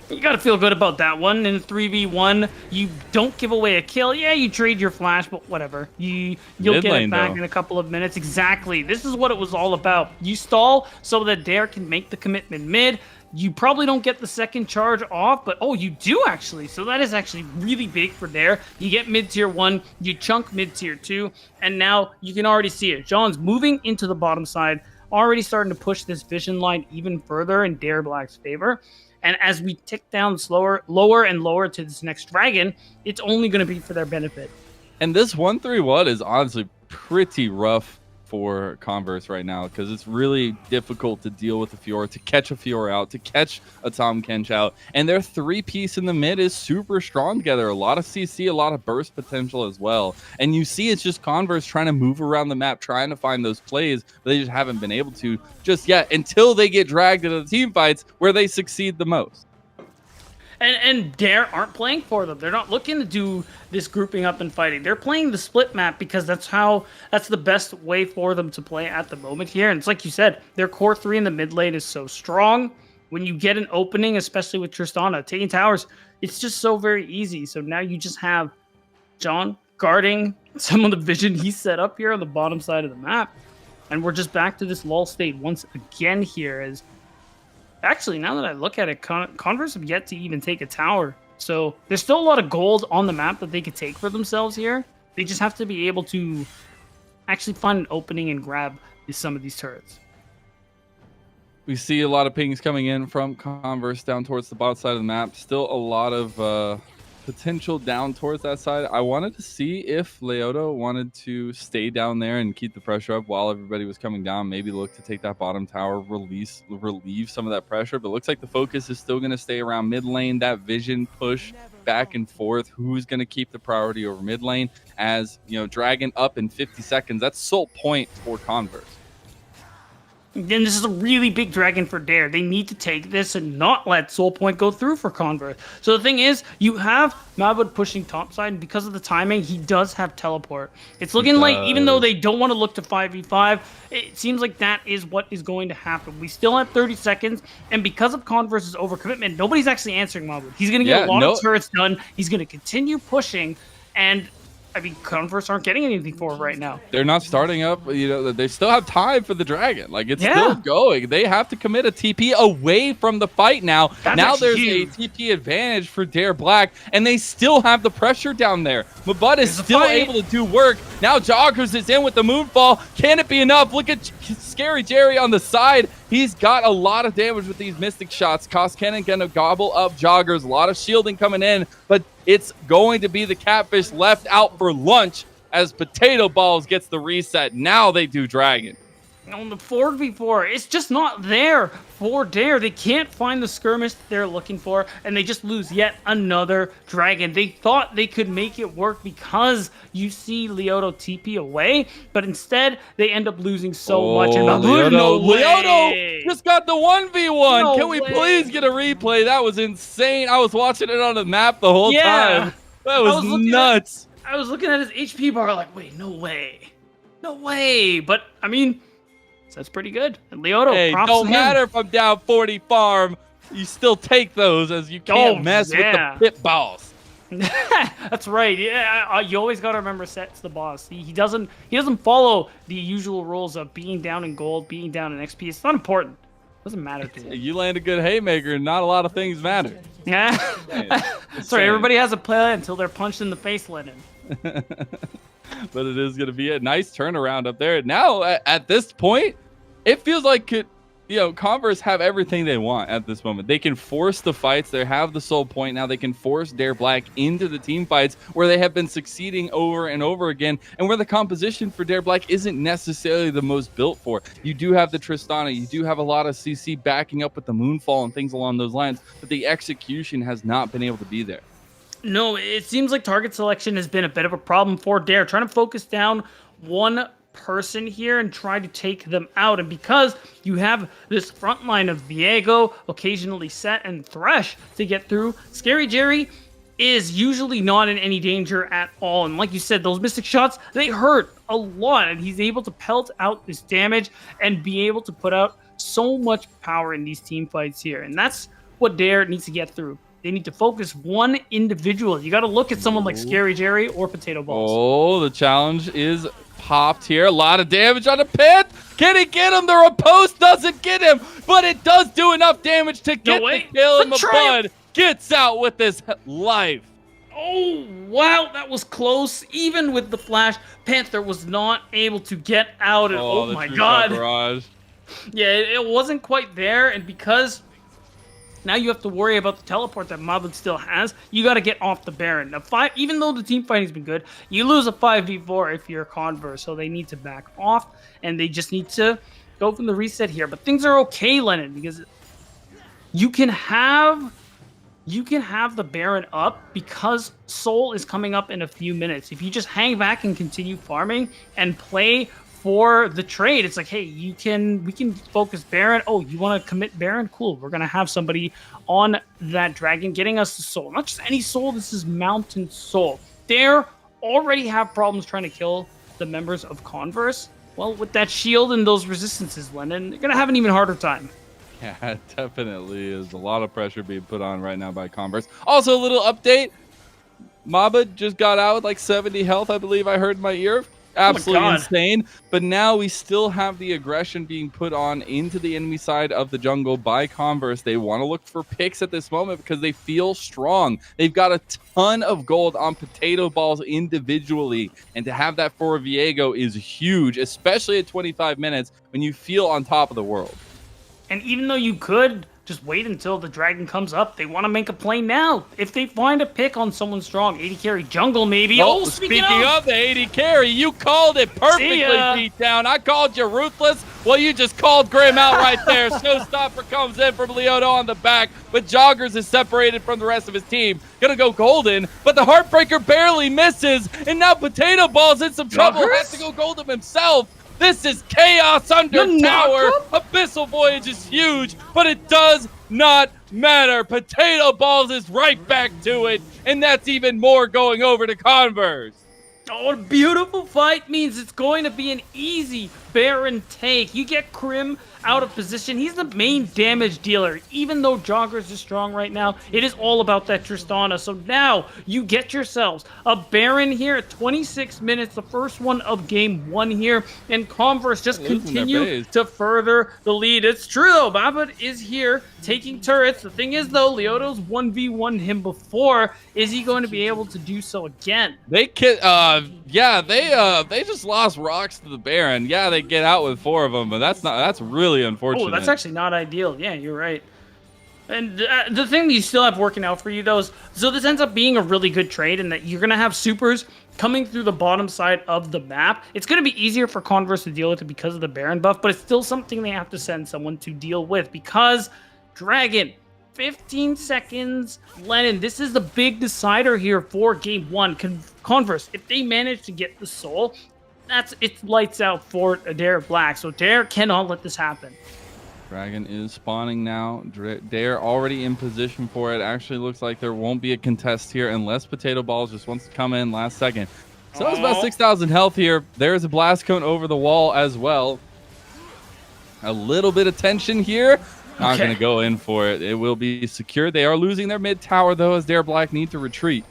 You got to feel good about that one. In 3v1, you don't give away a kill. Yeah, you trade your flash, but whatever. You'll get it back in a couple of minutes. Exactly. This is what it was all about. You stall so that Dare can make the commitment mid. You probably don't get the second charge off, but oh, you do actually. So that is actually really big for Dare. You get mid-tier 1, you chunk mid-tier 2, and now you can already see it. John's moving into the bottom side, already starting to push this vision line even further in Dare Black's favor. And as we tick down lower and lower to this next dragon, it's only going to be for their benefit. And this 1-3-1 is honestly pretty rough for Converse right now, because it's really difficult to deal with a Fiora, to catch a Fiora out, to catch a Tom Kench out. And their 3-piece in the mid is super strong together. A lot of CC, a lot of burst potential as well. And you see it's just Converse trying to move around the map, trying to find those plays, but they just haven't been able to just yet until they get dragged into the team fights where they succeed the most. And Dare aren't playing for them. They're not looking to do this grouping up and fighting. They're playing the split map because that's the best way for them to play at the moment here. And it's like you said, their core 3 in the mid lane is so strong. When you get an opening, especially with Tristana, taking towers, it's just so very easy. So now you just have John guarding some of the vision he set up here on the bottom side of the map. And we're just back to this lull state once again here as... Actually, now that I look at it, Converse have yet to even take a tower. So there's still a lot of gold on the map that they could take for themselves here. They just have to be able to actually find an opening and grab some of these turrets. We see a lot of pings coming in from Converse down towards the bottom side of the map. Still a lot of potential down towards that side. I wanted to see if Leoto wanted to stay down there and keep the pressure up while everybody was coming down. Maybe look to take that bottom tower, relieve some of that pressure. But it looks like the focus is still going to stay around mid lane. That vision push back and forth. Who's going to keep the priority over mid lane? As you know, Dragon up in 50 seconds. That's sole point for Converse. Then this is a really big dragon for Dare. They need to take this and not let Soul Point go through for Converse. So the thing is, you have Mabud pushing topside, and because of the timing, he does have teleport. It's looking like, even though they don't want to look to 5v5, it seems like that is what is going to happen. We still have 30 seconds, and because of Converse's overcommitment, nobody's actually answering Mabud. He's going to get a lot of turrets done. He's going to continue pushing, and I mean, Converse aren't getting anything for it right now. They're not starting up. You know, they still have time for the dragon. Like, it's still going. They have to commit a TP away from the fight now. Now there's a TP advantage for Dare Black, and they still have the pressure down there. Mabud is still able to do work. Now Joggers is in with the Moonfall. Can it be enough? Look at Scary Jerry on the side. He's got a lot of damage with these Mystic shots. Koskinen gonna gobble up Joggers. A lot of shielding coming in, but it's going to be the Catfish left out for lunch as Potato Balls gets the reset. Now they do Dragon. On the 4v4, it's just not there for Dare. They can't find the skirmish they're looking for, and they just lose yet another dragon. They thought they could make it work because you see Leoto TP away, but instead they end up losing so much. And Leoto just got the 1v1. Can we please get a replay? That was insane. I was watching it on the map the whole time. That was nuts. I was looking at his HP bar like, wait, no way. No way. But, I mean... that's pretty good. And Leoto, hey, props don't to matter him. if I'm down 40 farm. You still take those as you can't mess with the pit boss. That's right. Yeah, you always got to remember Set's the boss. He doesn't follow the usual rules of being down in gold, being down in XP. It's not important. It doesn't matter to him. You land a good haymaker, and not a lot of things matter. Yeah. Sorry, everybody has a plan until they're punched in the face, Lennon. But it is going to be a nice turnaround up there. Now, at this point, it feels like Converse have everything they want at this moment. They can force the fights. They have the soul point. Now they can force Dare Black into the team fights where they have been succeeding over and over again, and where the composition for Dare Black isn't necessarily the most built for. You do have the Tristana. You do have a lot of CC backing up with the Moonfall and things along those lines, but the execution has not been able to be there. No, it seems like target selection has been a bit of a problem for Dare. Trying to focus down one person here and try to take them out. And because you have this front line of Viego, occasionally Set, and Thresh to get through, Scary Jerry is usually not in any danger at all. And like you said, those mystic shots, they hurt a lot. And he's able to pelt out this damage and be able to put out so much power in these team fights here. And that's what Dare needs to get through. They need to focus one individual. You got to look at someone like Scary Jerry or Potato Balls. Oh, the challenge is popped here. A lot of damage on the pit. Can he get him? The riposte doesn't get him, but it does do enough damage to get the kill in the bud. Gets out with his life. Oh, wow, that was close. Even with the flash, Panther was not able to get out. And oh my god. Barrage. Yeah, it wasn't quite there, and because now you have to worry about the teleport that Moblin still has. You got to get off the Baron. Now, even though the team fighting's been good, you lose a 5v4 if you're Converse, so they need to back off, and they just need to go from the reset here. But things are okay, Lennon, because you can have the Baron up because Soul is coming up in a few minutes. If you just hang back and continue farming and play for the trade, it's like, hey, we can focus Baron. Oh, you want to commit Baron? Cool. We're gonna have somebody on that dragon getting us the soul. Not just any soul. This is Mountain Soul. Dare already have problems trying to kill the members of Converse. Well, with that shield and those resistances, Lennon, they're gonna have an even harder time. Yeah, it definitely is a lot of pressure being put on right now by Converse. Also, a little update. Maba just got out with like 70 health, I believe I heard in my ear. Absolutely insane. But now we still have the aggression being put on into the enemy side of the jungle by Converse. They want to look for picks at this moment because they feel strong. They've got a ton of gold on Potato Balls individually. And to have that for Viego is huge, especially at 25 minutes when you feel on top of the world. And even though you could just wait until the dragon comes up, they want to make a play now. If they find a pick on someone strong, 80 carry jungle maybe. Oh, speaking of the 80 carry, you called it perfectly, beat down. I called you ruthless. Well, you just called Grim out right there. Snowstopper comes in from Leoto on the back, but Joggers is separated from the rest of his team. Gonna go golden, but the Heartbreaker barely misses, and now Potato Ball's in some trouble. Has to go golden himself. This is chaos under tower. Abyssal Voyage is huge, but it does not matter. Potato Balls is right back to it, and that's even more going over to Converse. Oh, a beautiful fight means it's going to be an easy Baron take. You get Krim out of position. He's the main damage dealer. Even though Joggers is strong right now, it is all about that Tristana. So now you get yourselves a Baron here at 26 minutes, the first one of game 1 here, and Converse just continue to further the lead. It's true though, Babbitt is here taking turrets. The thing is though, Leoto's 1v1'd him before. Is he going to be able to do so again? They just lost rocks to the Baron. Yeah, they get out with 4 of them, but that's really unfortunate. Oh, that's actually not ideal. Yeah, you're right. And the thing that you still have working out for you, though, is so this ends up being a really good trade in that you're going to have supers coming through the bottom side of the map. It's going to be easier for Converse to deal with it because of the Baron buff, but it's still something they have to send someone to deal with because Dragon, 15 seconds. Lennon, this is the big decider here for game 1. Converse, if they manage to get the soul, it's lights out for Dare Black. So Dare cannot let this happen. Dragon is spawning now. Dare already in position for it. Actually looks like there won't be a contest here unless Potato Balls just wants to come in last second. So it's about 6,000 health here. There's a blast cone over the wall as well. A little bit of tension here. Not going to go in for it. It will be secure. They are losing their mid tower though, as Dare Black need to retreat.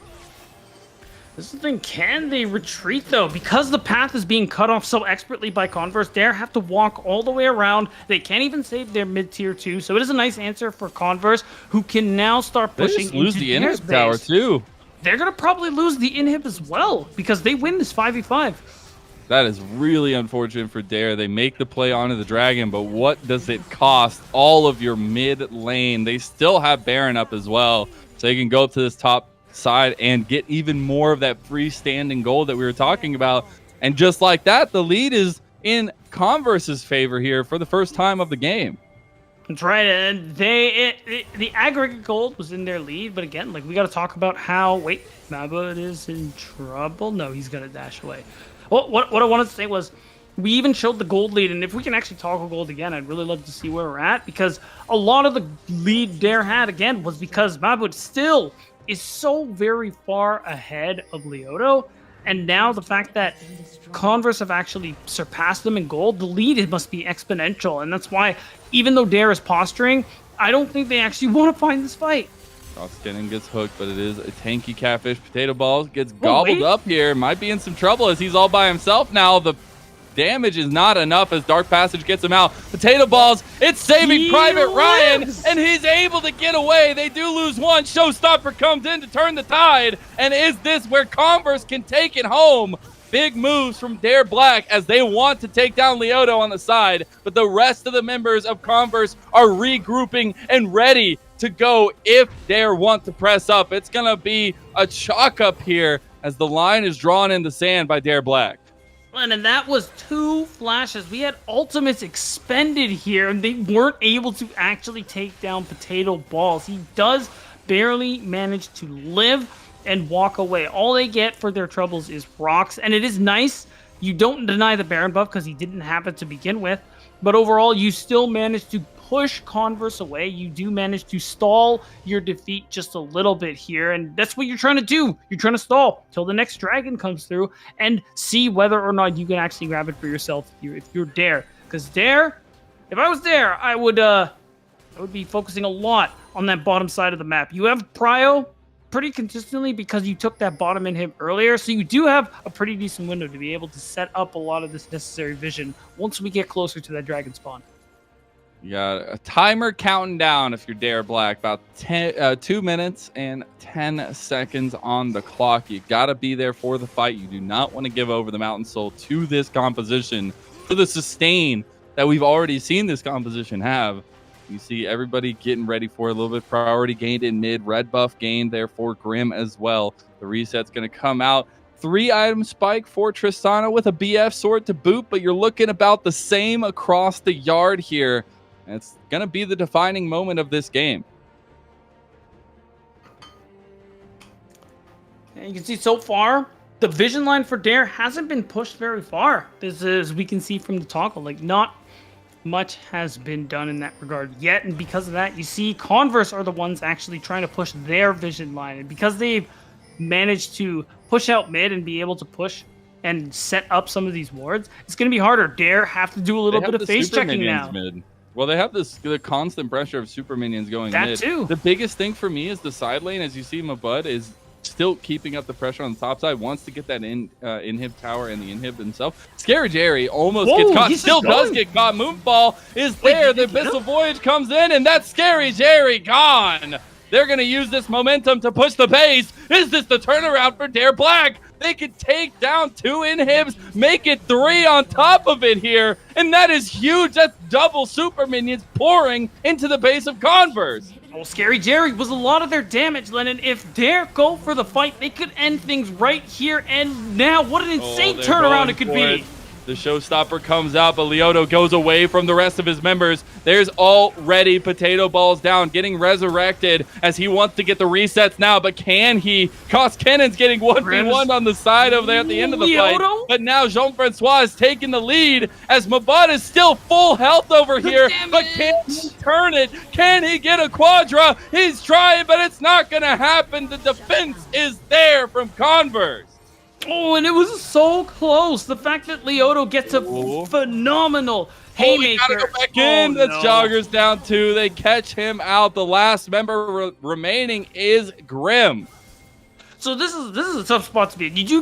This is the thing, can they retreat though? Because the path is being cut off so expertly by Converse, Dare have to walk all the way around. They can't even save their mid-tier 2, so it is a nice answer for Converse, who can now start They pushing just lose into the Dare's inhib tower base. too. They're gonna probably lose the inhib as well, because they win this 5v5. That is really unfortunate for Dare. They make the play onto the Dragon, but what does it cost? All of your mid lane. They still have Baron up as well, so they can go up to this top side and get even more of that freestanding gold that we were talking about. And just like that, the lead is in Converse's favor here for the first time of the game. That's right, and the aggregate gold was in their lead, but again, like, we got to talk about how, wait, Mabud is in trouble? No, he's going to dash away. Well, what I wanted to say was, we even showed the gold lead, and if we can actually toggle gold again, I'd really love to see where we're at, because a lot of the lead Dare had, again, was because Mabud still is so very far ahead of Leoto, and now the fact that Converse have actually surpassed them in gold, the lead must be exponential, and that's why, even though Dare is posturing, I don't think they actually want to find this fight. Skinning gets hooked, but it is a tanky catfish. Potato Balls gets gobbled up here. Might be in some trouble as he's all by himself now. The damage is not enough as Dark Passage gets him out. Potato Balls, it's saving Private Ryan, and he's able to get away. They do lose one. Showstopper comes in to turn the tide, and is this where Converse can take it home? Big moves from Dare Black as they want to take down Leoto on the side, but the rest of the members of Converse are regrouping and ready to go if Dare want to press up. It's going to be a chalk up here as the line is drawn in the sand by Dare Black. And that was 2 flashes. We had ultimates expended here, and they weren't able to actually take down Potato Balls. He does barely manage to live and walk away. All they get for their troubles is rocks, and it is nice. You don't deny the Baron buff because he didn't have it to begin with, but overall, you still manage to push Converse away. You do manage to stall your defeat just a little bit here, and that's what you're trying to do. You're trying to stall till the next dragon comes through and see whether or not you can actually grab it for yourself if you're Dare. Because Dare, if I was Dare, I would be focusing a lot on that bottom side of the map. You have Prio pretty consistently because you took that bottom inhib earlier, so you do have a pretty decent window to be able to set up a lot of this necessary vision once we get closer to that dragon spawn. You got a timer counting down if you're Dare Black. About 2 minutes and 10 seconds on the clock. You got to be there for the fight. You do not want to give over the Mountain Soul to this composition, to the sustain that we've already seen this composition have. You see everybody getting ready for a little bit priority gained in mid. Red buff gained there for Grim as well. The reset's going to come out. 3-item spike for Tristana with a BF sword to boot, but you're looking about the same across the yard here. And it's going to be the defining moment of this game. And you can see so far, the vision line for Dare hasn't been pushed very far. This is, we can see from the toggle, like, not much has been done in that regard yet. And because of that, you see Converse are the ones actually trying to push their vision line. And because they've managed to push out mid and be able to push and set up some of these wards, it's going to be harder. Dare have to do a little bit of face checking now. Mid. Well, they have the constant pressure of super minions going that mid. Too. The biggest thing for me is the side lane. As you see, Mabud is still keeping up the pressure on the top side. Wants to get that inhib tower and the inhib himself. Scary Jerry almost gets caught. Still does get caught. Moonfall is there. The Abyssal Voyage comes in, and that's Scary Jerry gone. They're going to use this momentum to push the base. Is this the turnaround for Dare Black? They could take down 2 inhibs, make it 3 on top of it here, and that is huge. That's double super minions pouring into the base of Converse. Oh, Scary Jerry was a lot of their damage, Lennon. If Dare go for the fight, they could end things right here and now. What an insane turnaround it could be. The showstopper comes out, but Leoto goes away from the rest of his members. There's already Potato Balls down, getting resurrected as he wants to get the resets now, but can he? Cost Cannon's getting 1v1 on the side over there at the end of the fight. But now Jean-Francois is taking the lead as Mabud is still full health over here, but can he turn it? Can he get a quadra? He's trying, but it's not going to happen. The defense is there from Converse. Oh, and it was so close. The fact that Leoto gets a phenomenal haymaker. Gotta go back in. That's Joggers down 2. They catch him out. The last member remaining is Grim. So this is a tough spot to be in. You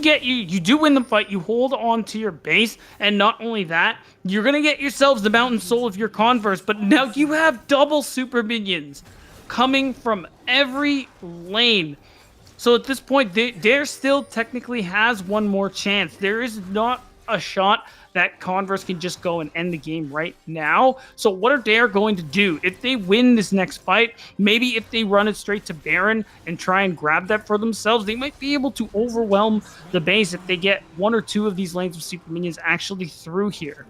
do win the fight. You hold on to your base, and not only that, you're gonna get yourselves the Mountain Soul of your Converse. But now you have double super minions coming from every lane. So at this point, Dare still technically has one more chance. There is not a shot that Converse can just go and end the game right now. So what are Dare going to do? If they win this next fight, maybe if they run it straight to Baron and try and grab that for themselves, they might be able to overwhelm the base if they get one or two of these lanes of super minions actually through here.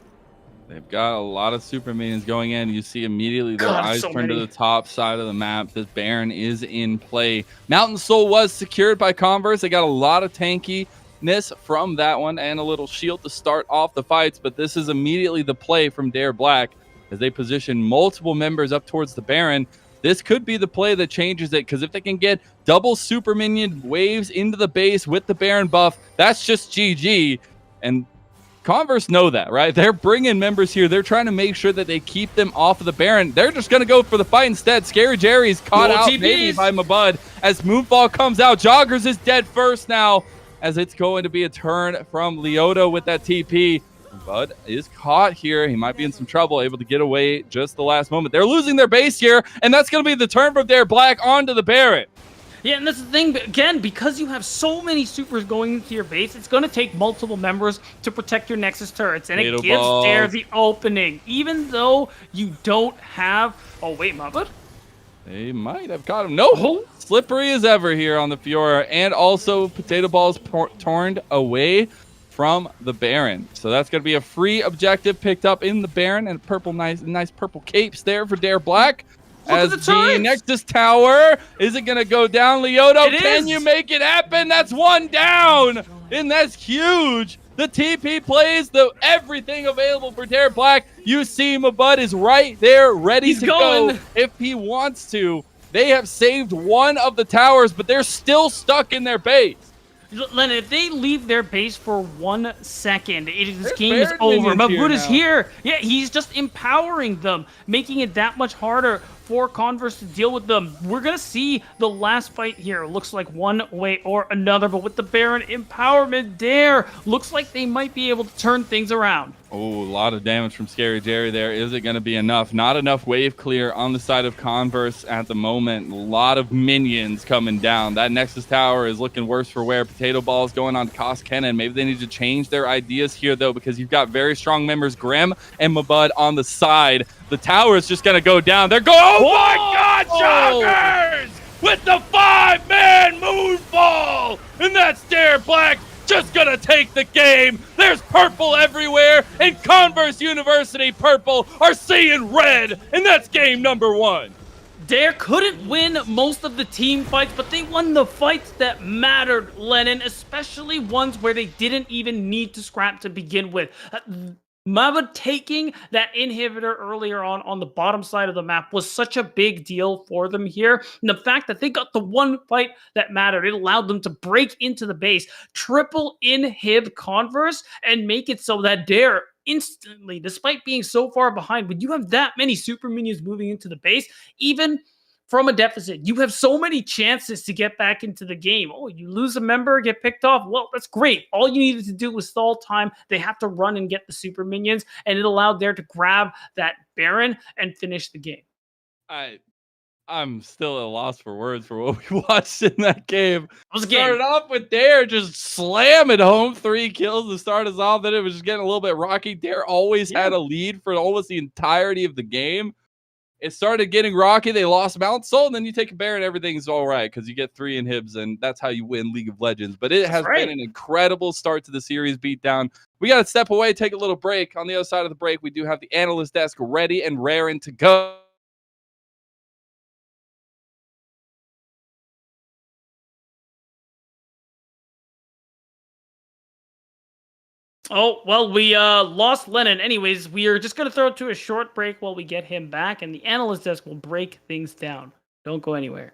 They've got a lot of super minions going in. You see immediately their God, eyes so turn to many. the top side of the map. This Baron is in play. Mountain Soul was secured by Converse. They got a lot of tankiness from that one and a little shield to start off the fights, but this is immediately the play from Dare Black as they position multiple members up towards the Baron. This could be the play that changes it, because if they can get double super minion waves into the base with the Baron buff, that's just GG. And Converse know that, right? They're bringing members here. They're trying to make sure that they keep them off of the Baron. They're just going to go for the fight instead. Scary Jerry's caught out maybe by Mabud as Moonfall comes out. Joggers is dead first now, as it's going to be a turn from Leota with that TP. Bud is caught here. He might be in some trouble, able to get away just the last moment. They're losing their base here, and that's going to be the turn from Dare Black onto the Baron. Yeah, and that's the thing, again, because you have so many supers going into your base, it's going to take multiple members to protect your Nexus turrets, and it gives Dare the opening, even though you don't have... Oh, wait, Mabud? They might have caught him. No, slippery as ever here on the Fiora, and also Potato Balls torn away from the Baron. So that's going to be a free objective picked up in the Baron, and purple, nice purple capes there for Dare Black. As the Nexus Tower, is it going to go down? Leoto, can you make it happen? That's one down, and that's huge. The TP plays everything available for Dare Black. You see Mabud is right there, ready to go if he wants to. They have saved one of the towers, but they're still stuck in their base. Lennon, if they leave their base for 1 second, this game is over. Mabud is here. Yeah, he's just empowering them, making it that much harder for Converse to deal with them. We're going to see the last fight here. Looks like one way or another, but with the Baron empowerment, Dare looks like they might be able to turn things around. Oh, a lot of damage from Scary Jerry there. Is it going to be enough? Not enough wave clear on the side of Converse at the moment. A lot of minions coming down. That Nexus Tower is looking worse for wear. Potato Balls going on to cost Kennen. Maybe they need to change their ideas here, though, because you've got very strong members, Grim and Mabud, on the side. The tower is just going to go down. They're going, oh my God, Joggers! With the 5-man Moonfall! And that's Dare Black just gonna take the game. There's purple everywhere, and Converse University purple are seeing red, and that's game number 1. Dare couldn't win most of the team fights, but they won the fights that mattered, Lennon, especially ones where they didn't even need to scrap to begin with. Mabud taking that inhibitor earlier on the bottom side of the map was such a big deal for them here. And the fact that they got the one fight that mattered, it allowed them to break into the base, triple inhib Converse, and make it so that Dare instantly, despite being so far behind, when you have that many super minions moving into the base, even from a deficit, you have so many chances to get back into the game. Oh, you lose a member, get picked off. Well, that's great. All you needed to do was stall time. They have to run and get the super minions, and it allowed Dare to grab that Baron and finish the game. I'm still at a loss for words for what we watched in that game. Started off with Dare just slamming home 3 kills to start us off. Then it was just getting a little bit rocky. Dare always had a lead for almost the entirety of the game. It started getting rocky. They lost Mount Soul, and then you take a Baron, everything's all right because you get 3 inhibs, and that's how you win League of Legends. But it has been an incredible start to the series beatdown. We got to step away, take a little break. On the other side of the break, we do have the analyst desk ready and raring to go. Oh, well, we lost Lennon. Anyways, we are just going to throw it to a short break while we get him back, and the analyst desk will break things down. Don't go anywhere.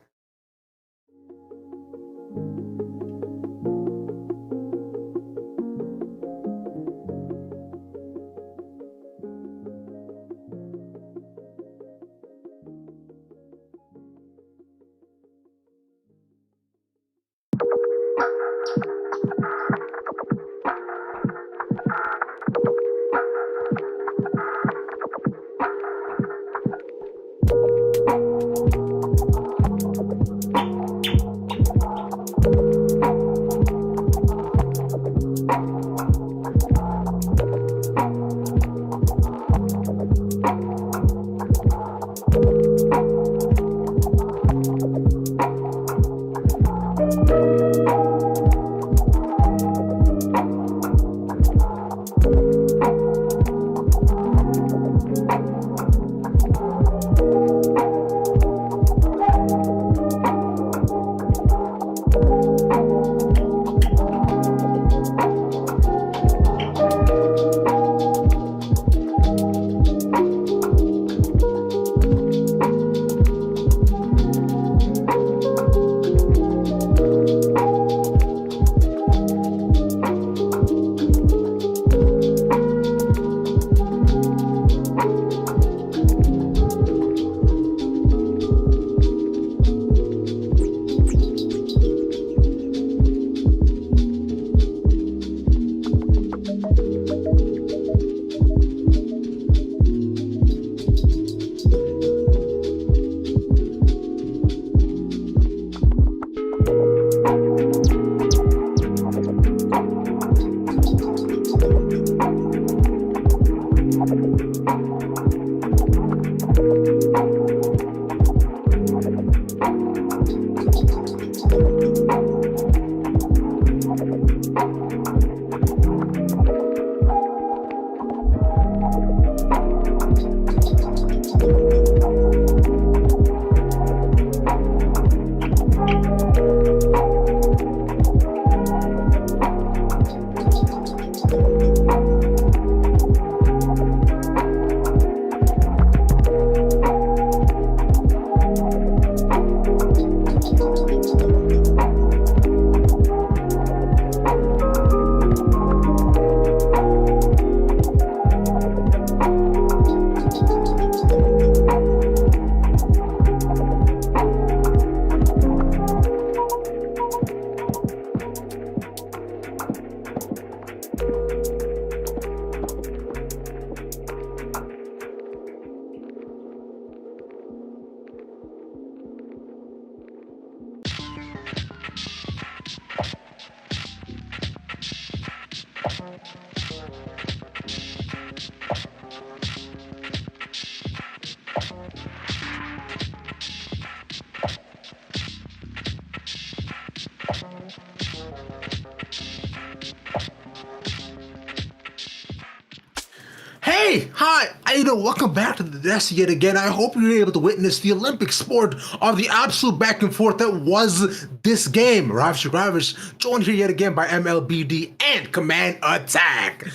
Hey, hi, welcome back to the desk yet again. I hope you're able to witness the Olympic sport of the absolute back and forth that was this game. Ravish, joined here yet again by MLBD and Command Attack.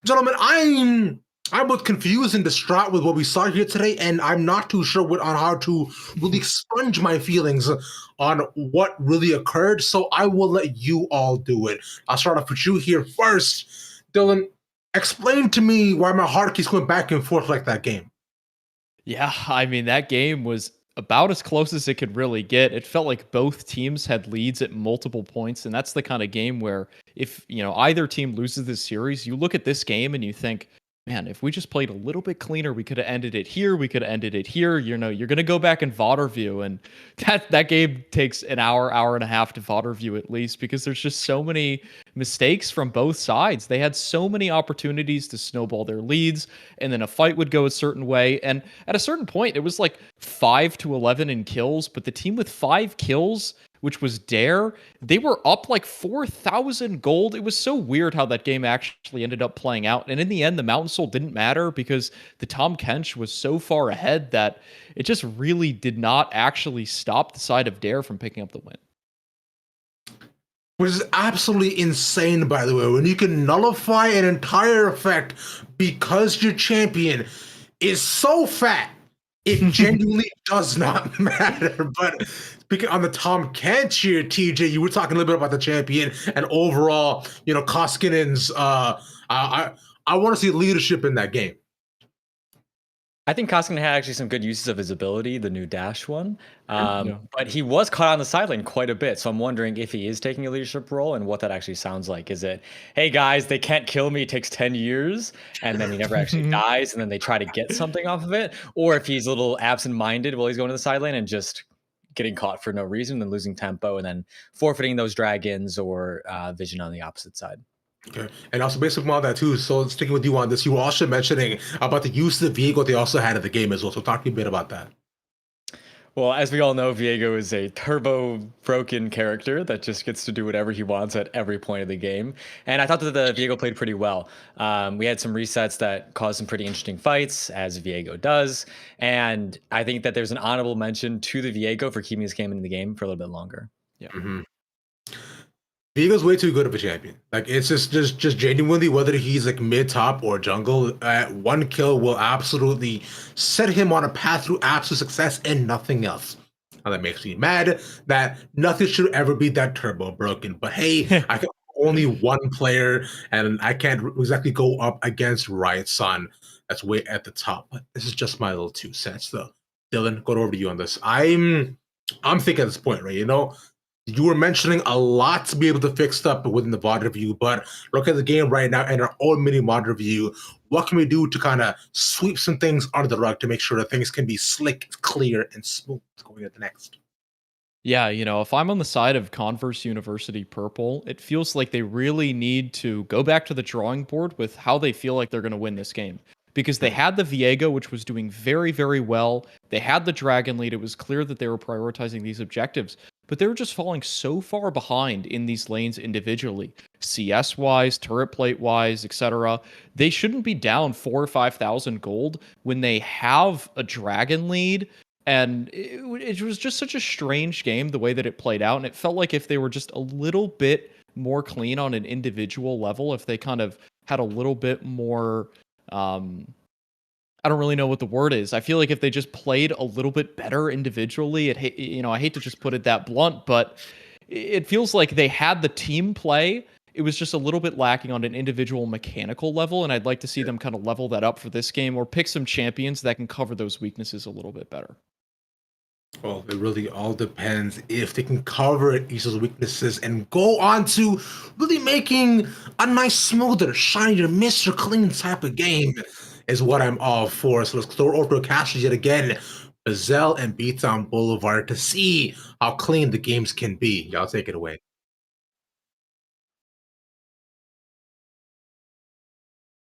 Gentlemen, I'm both confused and distraught with what we saw here today, and I'm not too sure on how to really expunge my feelings on what really occurred, so I will let you all do it. I'll start off with you here first. Dylan, explain to me why my heart keeps going back and forth like that game. Yeah, I mean, that game was about as close as it could really get. It felt like both teams had leads at multiple points, and that's the kind of game where if, either team loses this series, you look at this game and you think, man, if we just played a little bit cleaner, we could have ended it here. We could have ended it here. You're going to go back and VOD review, and that game takes an hour and a half to VOD review at least, because there's just so many mistakes from both sides. They had so many opportunities to snowball their leads, and then a fight would go a certain way. And at a certain point, it was like 5-11 in kills, but the team with 5 kills, which was Dare, they were up like 4,000 gold. It was so weird how that game actually ended up playing out. And in the end, the Mountain Soul didn't matter because the Tahm Kench was so far ahead that it just really did not actually stop the side of Dare from picking up the win. Which is absolutely insane, by the way, when you can nullify an entire effect because your champion is so fat. It genuinely does not matter. But speaking on the Tahm Kench here, TJ, you were talking a little bit about the champion and overall, Koskinen's. I want to see leadership in that game. I think Koskinen had actually some good uses of his ability, the new dash one. But he was caught on the sideline quite a bit. So I'm wondering if he is taking a leadership role and what that actually sounds like. Is it, hey guys, they can't kill me, it takes 10 years, and then he never actually dies, and then they try to get something off of it? Or if he's a little absent-minded while he's going to the sideline and just getting caught for no reason and losing tempo and then forfeiting those dragons or vision on the opposite side. Okay. And also basically on that too, so sticking with you on this, you were also mentioning about the use of the vehicle they also had in the game as well. So talk to me a bit about that. Well, as we all know, Viego is a turbo broken character that just gets to do whatever he wants at every point of the game. And I thought that the Viego played pretty well. We had some resets that caused some pretty interesting fights, as Viego does. And I think that there's an honorable mention to the Viego for keeping his game in the game for a little bit longer. Yeah. Mm-hmm. Viego's way too good of a champion. Like, it's just genuinely, whether he's like mid, top, or jungle, one kill will absolutely set him on a path through absolute success and nothing else. And that makes me mad that nothing should ever be that turbo broken. But hey, I can only one player, and I can't exactly go up against Riot Sun. That's way at the top. But this is just my little 2 cents, though. Dylan, go over to you on this. I'm thinking at this point, right? You were mentioning a lot to be able to fix up within the VOD review, but look at the game right now and our own mini mod review. What can we do to kind of sweep some things under the rug to make sure that things can be slick, clear, and smooth going into the next? Yeah, if I'm on the side of Converse University Purple, it feels like they really need to go back to the drawing board with how they feel like they're going to win this game. because they had the Viego, which was doing very, very well. They had the Dragon lead. It was clear that they were prioritizing these objectives, but they were just falling so far behind in these lanes individually, CS-wise, turret plate-wise, etc. They shouldn't be down 4,000 or 5,000 gold when they have a Dragon lead. And it was just such a strange game, the way that it played out. And it felt like if they were just a little bit more clean on an individual level, if they kind of had a little bit more, I don't really know what the word is. I feel like if they just played a little bit better individually, I hate to just put it that blunt, but it feels like they had the team play. It was just a little bit lacking on an individual mechanical level, and I'd like to see them kind of level that up for this game, or pick some champions that can cover those weaknesses a little bit better. Well, it really all depends if they can cover each of those weaknesses and go on to really making a nice, smoother, shinier, Mr. Clean type of game is what I'm all for. So let's throw over to Cash yet again. Bazel and Beatdown Boulevard to see how clean the games can be. Y'all take it away.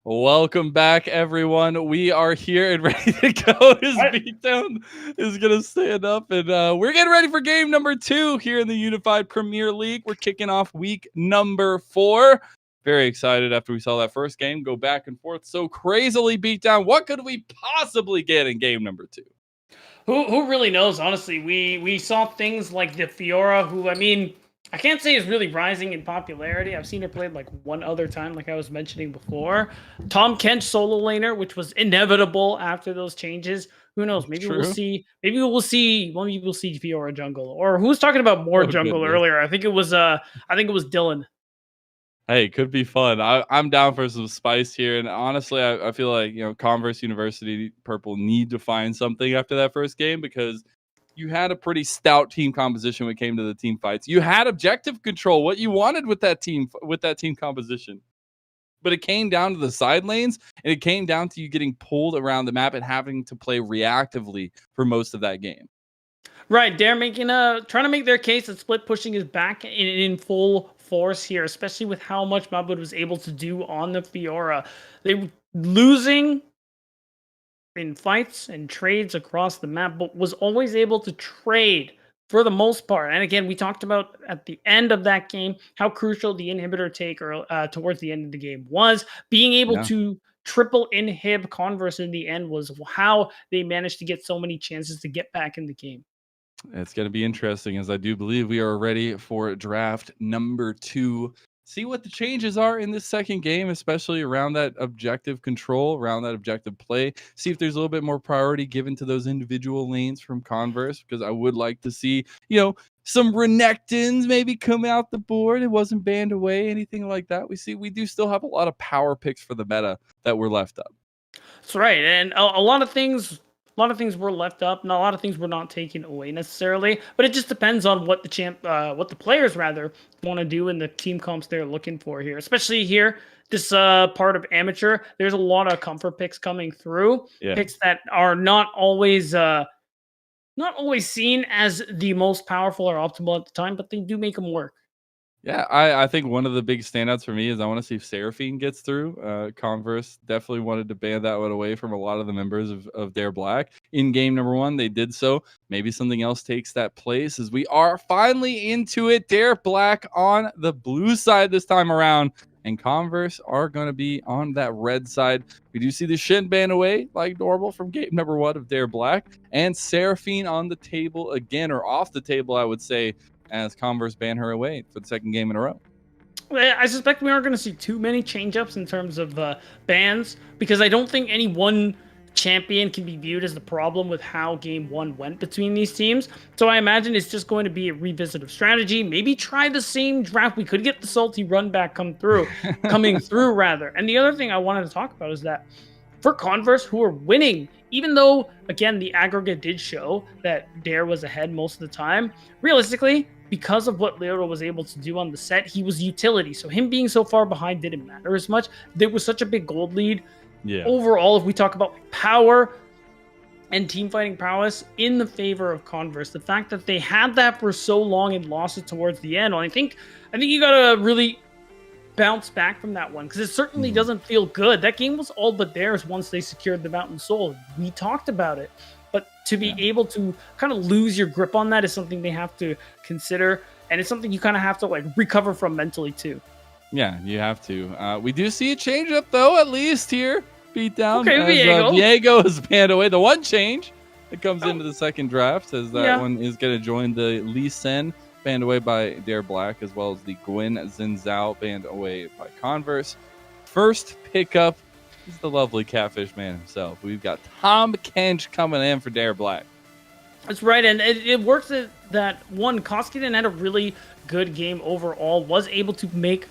Welcome back, everyone. We are here and ready to go. His Beatdown is going to stand up, and we're getting ready for game number 2 here in the Unified Premier League. We're kicking off week number 4. Very excited after we saw that first game go back and forth so crazily. Beatdown, what could we possibly get in game number 2? Who really knows? Honestly, we saw things like the Fiora, who, I mean, I can't say is really rising in popularity. I've seen her played like one other time, like I was mentioning before. Tom Kench solo laner, which was inevitable after those changes. Who knows? Maybe we'll see. Maybe we'll see Fiora jungle. Or who was talking about more jungle earlier? I think it was Dylan. Hey, could be fun. I'm down for some spice here. And honestly, I feel like, Converse University Purple need to find something after that first game, because you had a pretty stout team composition when it came to the team fights. You had objective control, what you wanted with that team composition. But it came down to the side lanes, and it came down to you getting pulled around the map and having to play reactively for most of that game. Right, they're trying to make their case that split pushing is back in full force here, especially with how much Mabud was able to do on the Fiora. They were losing in fights and trades across the map, but was always able to trade for the most part. And again, we talked about at the end of that game how crucial the inhibitor take towards the end of the game was. Being able to triple inhib Converse in the end was how they managed to get so many chances to get back in the game. It's going to be interesting, as I do believe we are ready for draft number 2. See what the changes are in this second game, especially around that objective control, around that objective play. See if there's a little bit more priority given to those individual lanes from Converse, because I would like to see, some Renekton's maybe come out the board. It wasn't banned away, anything like that. We do still have a lot of power picks for the meta that were left up. That's right, and a lot of things were left up, and a lot of things were not taken away necessarily. But it just depends on what the players rather want to do in the team comps they're looking for here. Especially here, this part of amateur, there's a lot of comfort picks coming through. Yeah. Picks that are not always seen as the most powerful or optimal at the time, but they do make them work. Yeah, I think one of the big standouts for me is I want to see if Seraphine gets through. Converse definitely wanted to ban that one away from a lot of the members of Dare Black. In game number 1, they did so. Maybe something else takes that place, as we are finally into it. Dare Black on the blue side this time around, and Converse are going to be on that red side. We do see the Shin ban away like normal from game number 1 of Dare Black, and Seraphine on the table again, or off the table, I would say, as Converse ban her away for the second game in a row. I suspect we aren't going to see too many change-ups in terms of bans, because I don't think any one champion can be viewed as the problem with how game 1 went between these teams. So I imagine it's just going to be a revisit of strategy. Maybe try the same draft. We could get the salty run back coming through rather. And the other thing I wanted to talk about is that for Converse, who are winning, even though, again, the aggregate did show that Dare was ahead most of the time, realistically, because of what Leoto was able to do on the set, he was utility. So him being so far behind didn't matter as much. There was such a big gold lead. Yeah. Overall, if we talk about power and team fighting prowess in the favor of Converse, the fact that they had that for so long and lost it towards the end, I think you gotta really bounce back from that one because it certainly doesn't feel good. That game was all but theirs once they secured the Mountain Soul. We talked about it. But to be able to kind of lose your grip on that is something they have to consider. And it's something you kind of have to like recover from mentally too. Yeah, you have to. We do see a change up though, at least here. Beat down. Okay, as, Viego is banned away. The one change that comes into the second draft as that one is going to join the Lee Sen, banned away by Dare Black, as well as the Gwen Zinzao, banned away by Converse. First pickup is the lovely Catfish Man himself. We've got Tom Kench coming in for Dare Black. That's right, and it works that one, Koskinen had a really good game overall, was able to make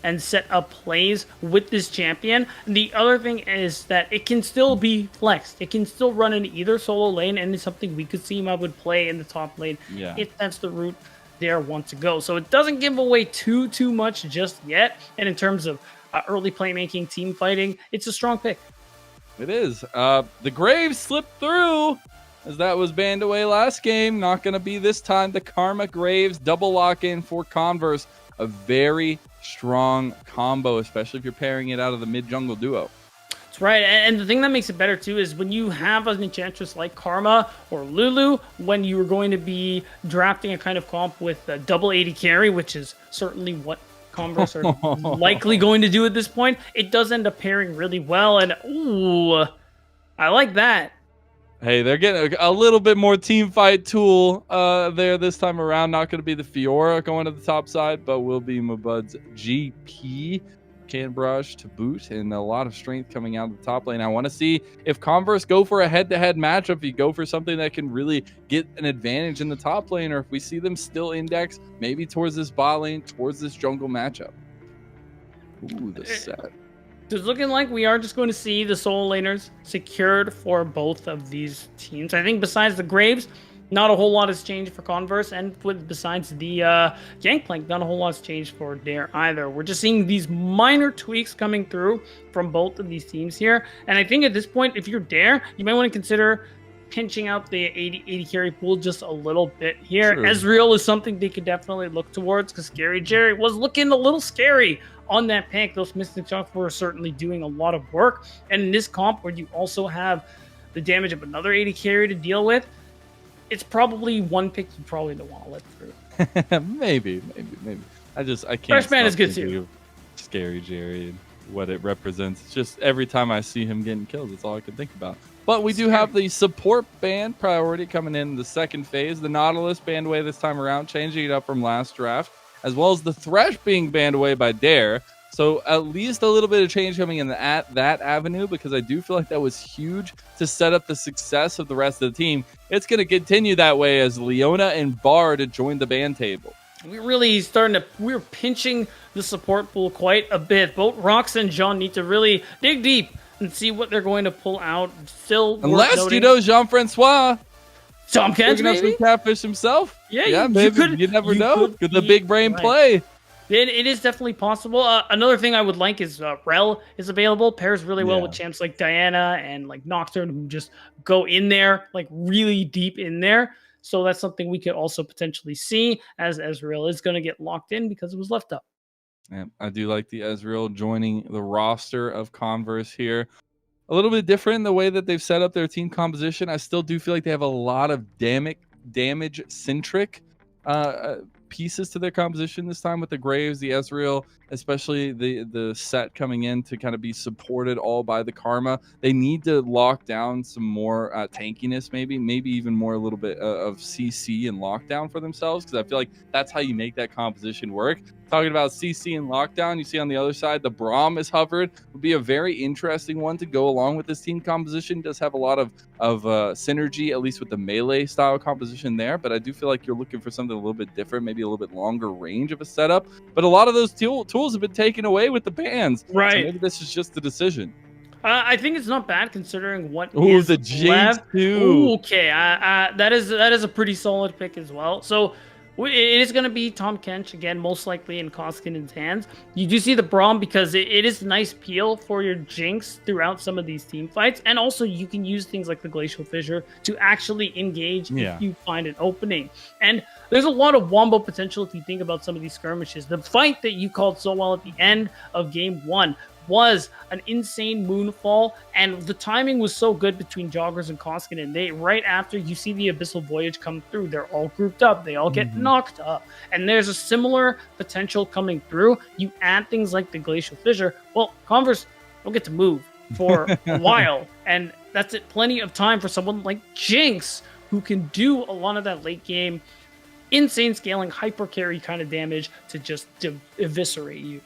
and set up plays with this champion. And the other thing is that it can still be flexed. It can still run in either solo lane, and it's something we could see him would play in the top lane if that's the route Dare wants to go. So it doesn't give away too much just yet. And in terms of early playmaking, team fighting, it's a strong pick. It is. The Graves slipped through as that was banned away last game. Not going to be this time. The Karma Graves double lock in for Converse. A very strong combo, especially if you're pairing it out of the mid jungle duo. That's right, and the thing that makes it better too is when you have an enchantress like Karma or Lulu, when you are going to be drafting a kind of comp with a double 80 carry, which is certainly what Converse are likely going to do at this point, it does end up pairing really well, and ooh, I like that. Hey, they're getting a little bit more team fight tool there this time around. Not going to be the Fiora going to the top side, but will be Mabud's GP. Can brush to boot, and a lot of strength coming out of the top lane. I want to see if Converse go for a head-to-head matchup, if you go for something that can really get an advantage in the top lane, or if we see them still index maybe towards this bot lane, towards this jungle matchup. Ooh, the set. It's looking like we are just going to see the solo laners secured for both of these teams. I think besides the Graves, not a whole lot has changed for Converse, and besides the Gangplank, not a whole lot has changed for Dare either. We're just seeing these minor tweaks coming through from both of these teams here, and I think at this point, if you're Dare, you might want to consider pinching out the 80 carry pool just a little bit here. Sure. Ezreal is something they could definitely look towards because Scary Jerry was looking a little scary on that pick. Those Mystic Chunks were certainly doing a lot of work, and in this comp where you also have the damage of another 80 carry to deal with, it's probably one pick you probably don't want to let through. maybe. I can't. Freshman is good too. Scary Jerry and what it represents. It's just every time I see him getting kills, that's all I can think about. But we do have the support band priority coming in the second phase. The Nautilus banned away this time around, changing it up from last draft, as well as the Thresh being banned away by Dare. So at least a little bit of change coming in at that avenue, because I do feel like that was huge to set up the success of the rest of the team. It's going to continue that way as Leona and Bard join the ban table. We're pinching the support pool quite a bit. Both Rox and Jean need to really dig deep and see what they're going to pull out. Unless, Jean-Francois. Tom Kench, maybe? Catfish himself. Yeah, maybe. You never know. Could the big brain play? It is definitely possible. Another thing I would like is Rel is available. Pairs really well with champs like Diana and like Nocturne, who just go in there, like really deep in there. So that's something we could also potentially see, as Ezreal is going to get locked in because it was left up. Yeah, I do like the Ezreal joining the roster of Converse here. A little bit different in the way that they've set up their team composition. I still do feel like they have a lot of damage-centric pieces to their composition this time with the Graves, the Ezreal, especially the set coming in to kind of be supported all by the Karma. They need to lock down some more tankiness, maybe even more a little bit of CC and lockdown for themselves, because I feel like that's how you make that composition work. Talking about CC and lockdown, you see on the other side, the Braum is hovered. Would be a very interesting one to go along with this team composition. Does have a lot of synergy, at least with the melee style composition there, but I do feel like you're looking for something a little bit different, maybe a little bit longer range of a setup. But a lot of those tools have been taken away with the bans. Right. So maybe this is just the decision. I think it's not bad considering what is the Jace left. too. Ooh, okay, that is a pretty solid pick as well. So It is going to be Tom Kench again, most likely in Koskinen's hands. You do see the Braum because it is a nice peel for your Jinx throughout some of these team fights. And also you can use things like the Glacial Fissure to actually engage if you find an opening. And there's a lot of wombo potential if you think about some of these skirmishes. The fight that you called so well at the end of game 1 was an insane moonfall, and the timing was so good between Joggers and Koskinen. They right after you see the Abyssal Voyage come through, they're all grouped up, they all get knocked up, and there's a similar potential coming through. You add things like the Glacial Fissure, well, Converse don't get to move for a while, and that's it. Plenty of time for someone like Jinx, who can do a lot of that late game insane scaling hyper carry kind of damage to just eviscerate you.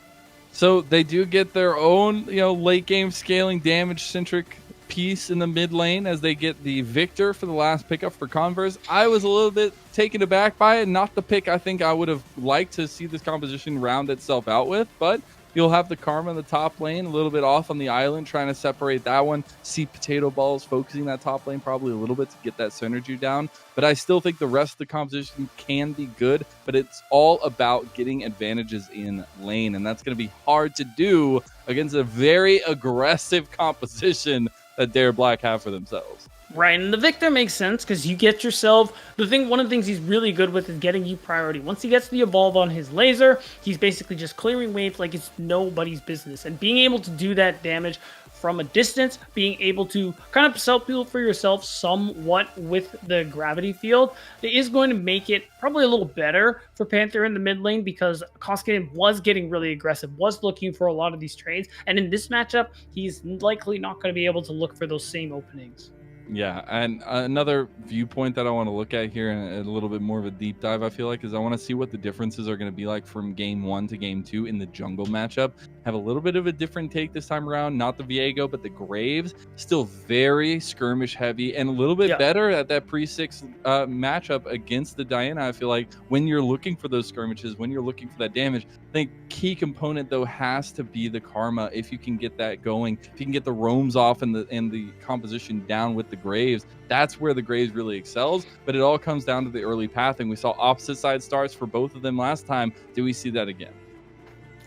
So they do get their own, late game scaling damage centric piece in the mid lane as they get the Victor for the last pickup for Converse. I was a little bit taken aback by it. Not the pick I think I would have liked to see this composition round itself out with, but you'll have the Karma in the top lane, a little bit off on the island, trying to separate that one. See Potato Balls focusing that top lane probably a little bit to get that synergy down. But I still think the rest of the composition can be good, but it's all about getting advantages in lane. And that's going to be hard to do against a very aggressive composition that Dare Black have for themselves. Right, and the Victor makes sense because you get yourself one of the things he's really good with is getting you priority. Once he gets the evolve on his laser, he's basically just clearing waves like it's nobody's business. And being able to do that damage from a distance, being able to kind of self-heal for yourself somewhat with the gravity field, it is going to make it probably a little better for Panther in the mid lane because Koskinen was getting really aggressive, was looking for a lot of these trades, and in this matchup, he's likely not going to be able to look for those same openings. Yeah, and another viewpoint that I want to look at here and a little bit more of a deep dive, I feel like, is I want to see what the differences are going to be like from game 1 to game 2 in the jungle matchup. Have a little bit of a different take this time around, not the Viego, but the Graves. Still very skirmish heavy and a little bit better at that pre-6 matchup against the Diana. I feel like when you're looking for those skirmishes, when you're looking for that damage, I think key component though has to be the Karma. If you can get that going, if you can get the roams off and the composition down with the Graves, that's where the Graves really excels. But it all comes down to the early pathing. We saw opposite side starts for both of them last time. Do we see that again?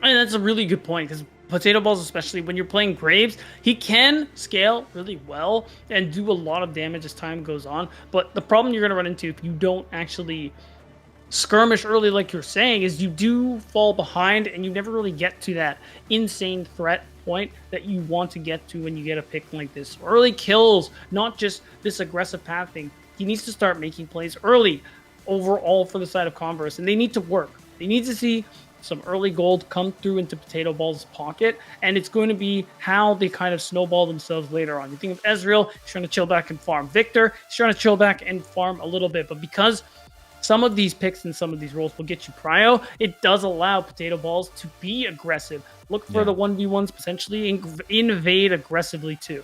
And that's a really good point because Potato Balls, especially when you're playing Graves, he can scale really well and do a lot of damage as time goes on. But the problem you're going to run into if you don't actually skirmish early, like you're saying, is you do fall behind and you never really get to that insane threat point that you want to get to when you get a pick like this. Early kills, not just this aggressive pathing. He needs to start making plays early overall for the side of Converse, and they need to work. They need to see some early gold come through into Potato Ball's pocket, and it's going to be how they kind of snowball themselves later on. You think of Ezreal, he's trying to chill back and farm. Victor, he's trying to chill back and farm a little bit, but because some of these picks and some of these roles will get you prio, it does allow Potato Balls to be aggressive. Look for the 1v1s, potentially invade aggressively too.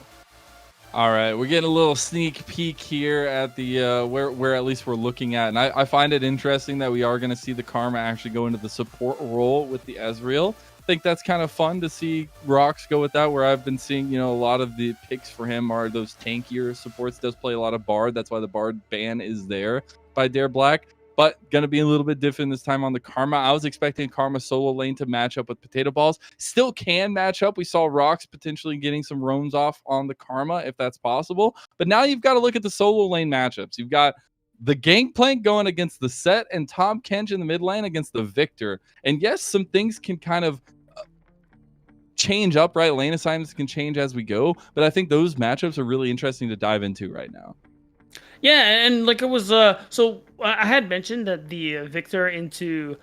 All right, we're getting a little sneak peek here at the where at least we're looking at, and I find it interesting that we are going to see the Karma actually go into the support role with the Ezreal. I think that's kind of fun to see Rox go with that, where I've been seeing, a lot of the picks for him are those tankier supports. Does play a lot of Bard, that's why the Bard ban is there by Dare Black. But going to be a little bit different this time on the Karma. I was expecting Karma solo lane to match up with Potato Balls. Still can match up. We saw Rox potentially getting some roams off on the Karma if that's possible. But now you've got to look at the solo lane matchups. You've got the Gangplank going against the Set and Tom Kench in the mid lane against the Victor. And yes, some things can kind of change up, right? Lane assignments can change as we go. But I think those matchups are really interesting to dive into right now. Yeah, and like it was, so I had mentioned that the Victor into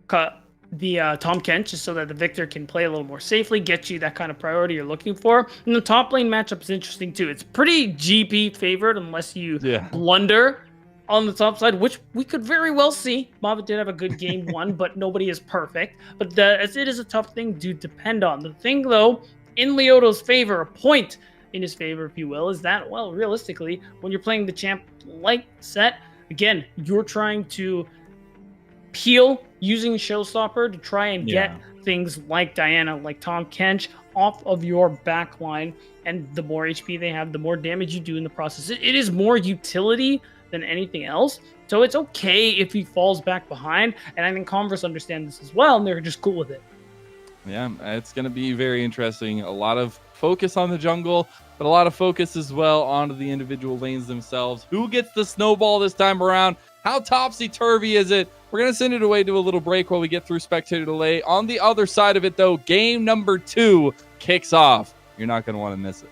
the Tom Kench is so that the Victor can play a little more safely, get you that kind of priority you're looking for. And the top lane matchup is interesting too. It's pretty GP favored unless you blunder on the top side, which we could very well see. Mava did have a good game 1, but nobody is perfect. But as it is a tough thing to depend on. The thing though, in Leoto's favor, a point in his favor, if you will, is that, well, realistically, when you're playing the champ like Set, again, you're trying to peel using Showstopper to try and get things like Diana, like Tom Kench, off of your back line. And the more HP they have, the more damage you do in the process. It is more utility than anything else. So it's okay if he falls back behind, and I think Converse understand this as well, and they're just cool with it. Yeah, it's going to be very interesting. A lot of focus on the jungle, but a lot of focus as well onto the individual lanes themselves. Who gets the snowball this time around? How topsy-turvy is it? We're going to send it away to a little break while we get through spectator delay. On the other side of it, though, game number 2 kicks off. You're not going to want to miss it.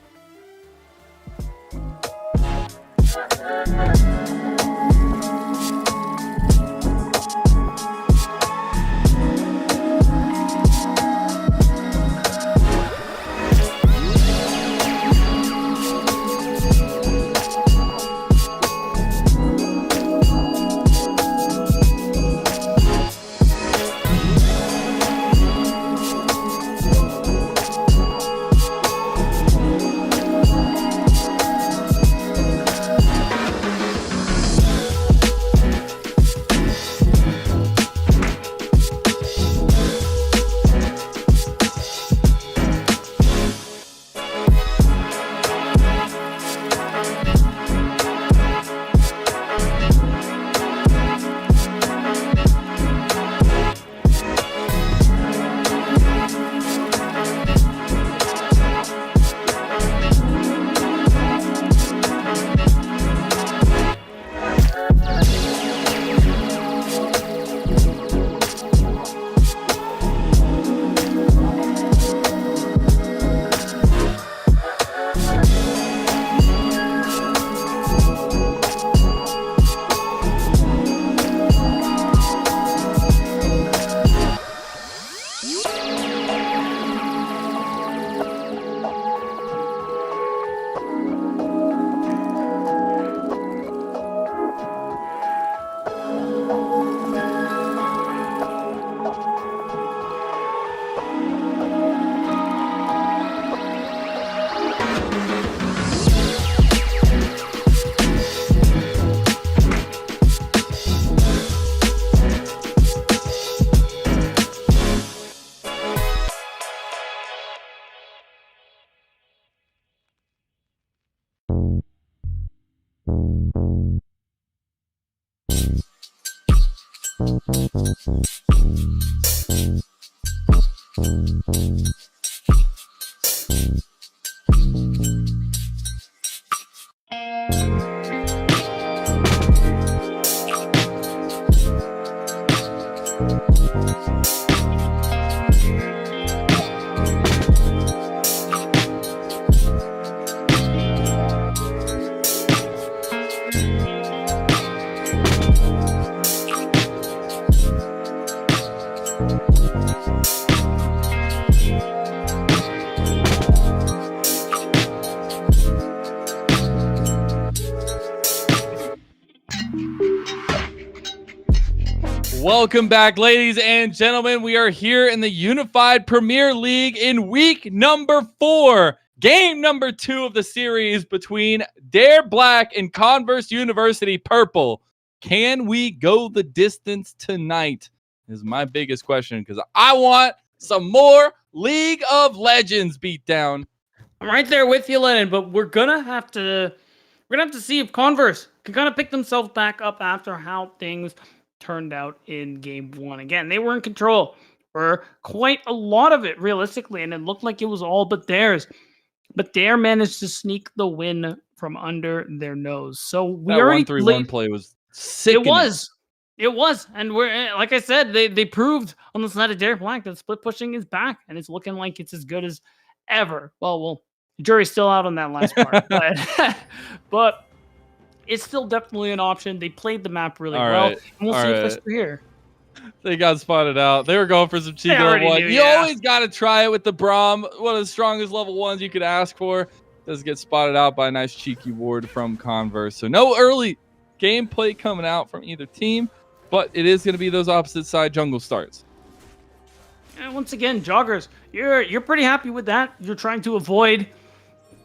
Welcome back, ladies and gentlemen. We are here in the Unified Premier League in week number 4. Game number 2 of the series between Dare Black and Converse University Purple. Can we go the distance tonight? Is my biggest question, because I want some more League of Legends beatdown. I'm right there with you, Lennon, but we're gonna have to see if Converse can kind of pick themselves back up after how things turned out in game 1. Again, they were in control for quite a lot of it, realistically, and it looked like it was all but theirs. But Dare managed to sneak the win from under their nose. So we that already 1-3-1 play was sick. It was, and we're like I said, they proved on the side of Dare Black that split pushing is back, and it's looking like it's as good as ever. Well, the jury's still out on that last part, but it's still definitely an option. They played the map really well, and we'll see if they're here. They got spotted out. They were going for some cheeky level 1. You always got to try it with the Braum, one of the strongest level 1s you could ask for. Does get spotted out by a nice cheeky ward from Converse. So no early gameplay coming out from either team, but it is going to be those opposite side jungle starts. And once again, Joggers, you're pretty happy with that. You're trying to avoid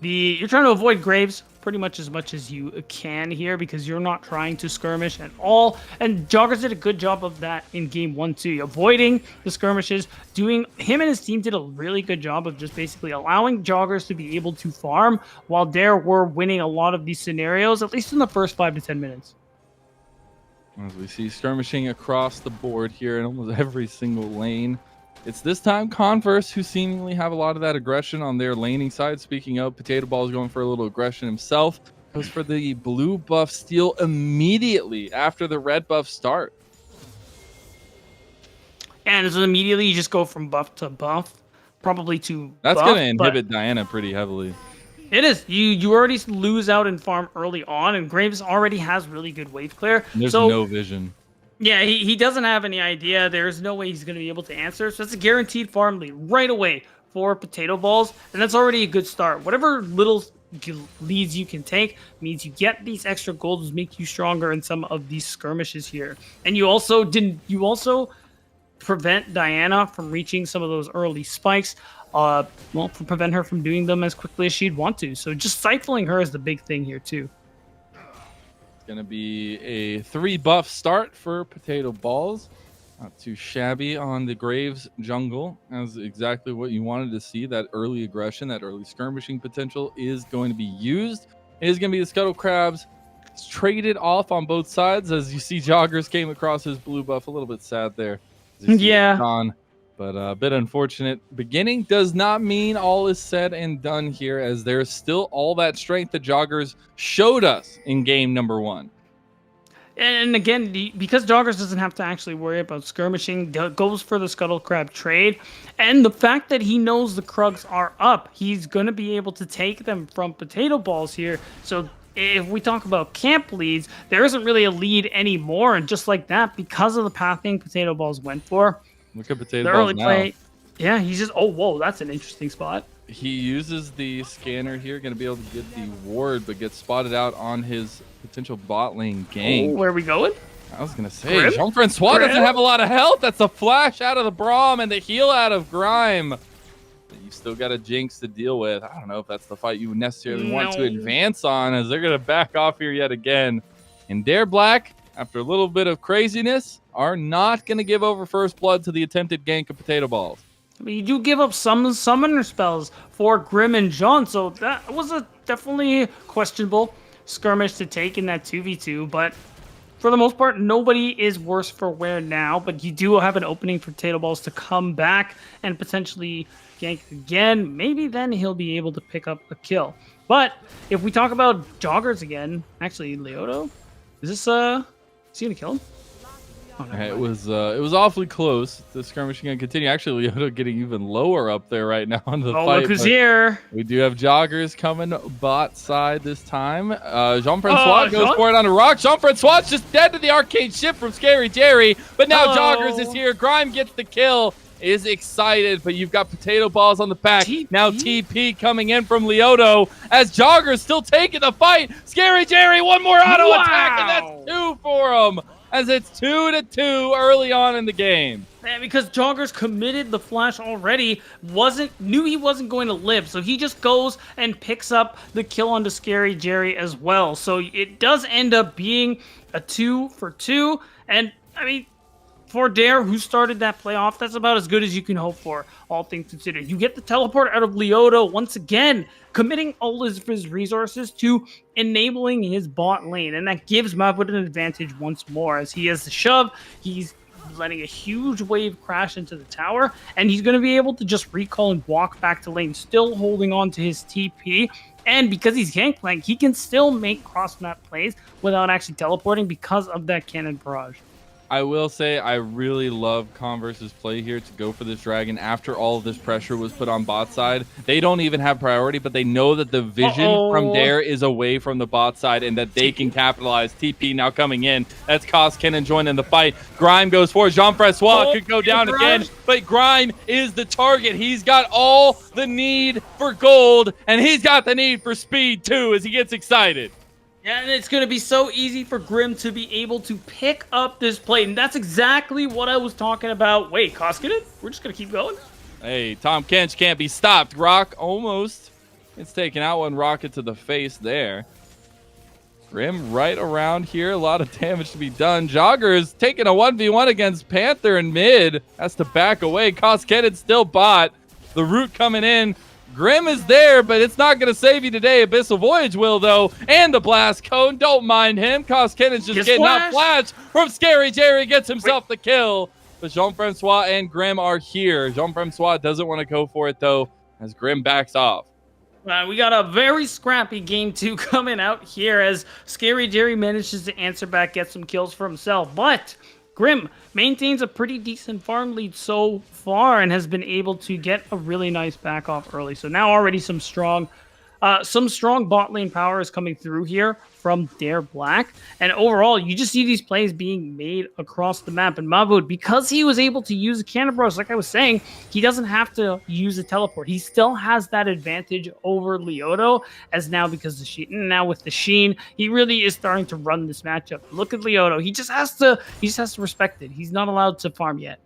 You're trying to avoid Graves pretty much as you can here because you're not trying to skirmish at all. And Joggers did a good job of that in game 1 too, avoiding the skirmishes. Him and his team did a really good job of just basically allowing Joggers to be able to farm while Dare were winning a lot of these scenarios, at least in the first 5 to 10 minutes. As we see skirmishing across the board here in almost every single lane. It's this time Converse who seemingly have a lot of that aggression on their laning side. Speaking of, Potato Ball's going for a little aggression himself. Goes for the blue buff steal immediately after the red buff start. And so immediately you just go from buff to buff, probably to That's buff, going to inhibit Diana pretty heavily. It is. You already lose out in farm early on, and Graves already has really good wave clear. There's no vision. Yeah, he doesn't have any idea. There's no way he's going to be able to answer. So that's a guaranteed farm lead right away for Potato Balls, and that's already a good start. Whatever little leads you can take means you get these extra golds, make you stronger in some of these skirmishes here. And you also prevent Diana from reaching some of those early spikes. Prevent her from doing them as quickly as she'd want to. So just stifling her is the big thing here too. Gonna be a 3 buff start for Potato Balls. Not too shabby on the Graves jungle. That's exactly what you wanted to see. That early aggression, that early skirmishing potential is going to be used. It is going to be the Scuttle Crabs. It's traded off on both sides. As you see, Joggers came across his blue buff. A little bit sad there. Yeah. Gone. But a bit unfortunate. Beginning does not mean all is said and done here, as there's still all that strength that Joggers showed us in game number 1. And again, because Joggers doesn't have to actually worry about skirmishing, goes for the Scuttle Crab trade. And the fact that he knows the Krugs are up, he's going to be able to take them from Potato Balls here. So if we talk about camp leads, there isn't really a lead anymore. And just like that, because of the pathing Potato Balls went for, Look at Potato Balls now. Yeah, he's just, oh, whoa, that's an interesting spot. He uses the scanner here, going to be able to get the ward, but gets spotted out on his potential bot lane gank. Oh, where are we going? I was going to say, Jean-Francois doesn't have a lot of health. That's a flash out of the Braum and the heal out of Grime. You still got a Jinx to deal with. I don't know if that's the fight you necessarily want to advance on, as they're going to back off here yet again. And Dare Black, after a little bit of craziness, are not going to give over first blood to the attempted gank of Potato Balls. I mean, you do give up some summoner spells for Grim and John, so that was a definitely questionable skirmish to take in that 2v2, but for the most part, nobody is worse for wear now, but you do have an opening for Potato Balls to come back and potentially gank again. Maybe then he'll be able to pick up a kill. But if we talk about Joggers again, actually, Leoto, is he gonna kill him? Oh, no, it was awfully close. The skirmishing gonna continue. Actually, Leoto getting even lower up there right now in the fight. Oh, look who's here! We do have Joggers coming bot side this time. Jean-Francois goes for it on a rock. Jean-Francois just dead to the arcade ship from Scary Jerry, but now Joggers is here. Grime gets the kill. Is excited, but you've got Potato Balls on the back. Now TP coming in from Leoto as Joggers still taking the fight. Scary Jerry, one more auto attack, and that's 2 for him. As it's 2-2 early on in the game. Man, because Joggers committed the flash already, knew he wasn't going to live, so he just goes and picks up the kill onto Scary Jerry as well. So it does end up being a 2 for 2, and I mean, for Dare, who started that playoff, that's about as good as you can hope for, all things considered. You get the teleport out of Leoto once again, committing all of his resources to enabling his bot lane, and that gives Mavwood an advantage once more, as he has the shove, he's letting a huge wave crash into the tower, and he's going to be able to just recall and walk back to lane, still holding on to his TP, and because he's gank playing, he can still make cross-map plays without actually teleporting because of that cannon barrage. I will say I really love Converse's play here to go for this dragon after all of this pressure was put on bot side. They don't even have priority, but they know that the vision from Dare is away from the bot side and that they can capitalize. TP now coming in. That's Koskinen joining the fight. Grime goes for it. Jean-Francois could go down again, but Grime is the target. He's got all the need for gold, and he's got the need for speed too as he gets excited. Yeah, and it's going to be so easy for Grim to be able to pick up this plate, and that's exactly what I was talking about. Wait, Koskinen? We're just going to keep going? Hey, Tom Kench can't be stopped. Rock almost It's taken out, one rocket to the face there. Grim right around here. A lot of damage to be done. Joggers taking a 1v1 against Panther in mid. Has to back away. Koskinen still bot. The root coming in. Grim is there, but it's not going to save you today. Abyssal Voyage will, though. And the Blast Cone. Don't mind him. Koskinen's just getting out flash from Scary Jerry. Gets himself the kill. But Jean-Francois and Grim are here. Jean-Francois doesn't want to go for it, though, as Grim backs off. We got a very scrappy game 2 coming out here as Scary Jerry manages to answer back, get some kills for himself. But Grim maintains a pretty decent farm lead so far and has been able to get a really nice back off early. So now already some strong bot lane power is coming through here from Dare Black. And overall, you just see these plays being made across the map. And Mabud, because he was able to use a cannon burst, like I was saying, he doesn't have to use a teleport. He still has that advantage over Leoto, as now because the Sheen, now with the Sheen, he really is starting to run this matchup. Look at Leoto. He just has to respect it. He's not allowed to farm yet.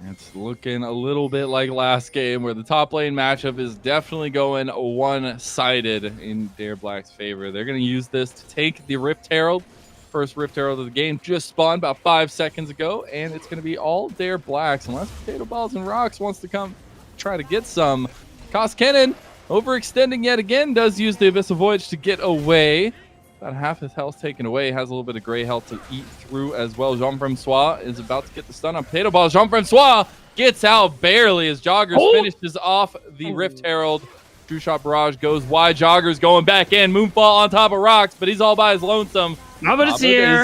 It's looking a little bit like last game where the top lane matchup is definitely going one-sided in Dare Black's favor. They're going to use this to take the Rift Herald. First Rift Herald of the game just spawned about 5 seconds ago, and it's going to be all Dare Blacks unless Potato Balls and Rocks wants to come try to get some. Koskinen overextending yet again, does use the Abyssal Voyage to get away. About half his health taken away. Has a little bit of gray health to eat through as well. Jean-Francois is about to get the stun on Potato Ball. Jean-Francois gets out barely as Joggers finishes off the Rift Herald. True Shot Barrage goes wide. Joggers going back in. Moonfall on top of Rocks, but he's all by his lonesome. Mabud is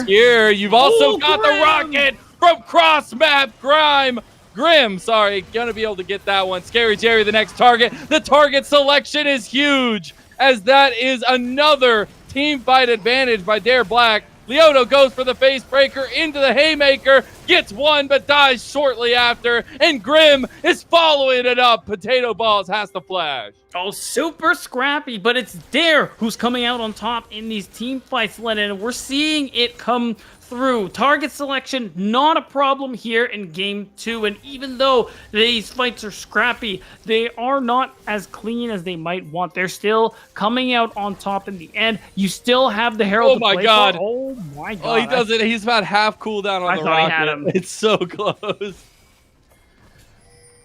here. You've also got the rocket from Cross Map Grim, sorry, gonna be able to get that one. Scary Jerry, the next target. The target selection is huge, as that is another team fight advantage by Dare Black. Leoto goes for the face breaker into the haymaker, gets one but dies shortly after, and Grim is following it up. Potato Balls has the flash. Oh, super scrappy, but it's Dare who's coming out on top in these team fights, Lennon. We're seeing it come through. Target selection, not a problem here in game 2. And even though these fights are scrappy, they are not as clean as they might want. They're still coming out on top in the end. You still have the Herald to play for. Oh my god. Oh, he does it. He's about half cooldown on the rocket. He had him. It's so close.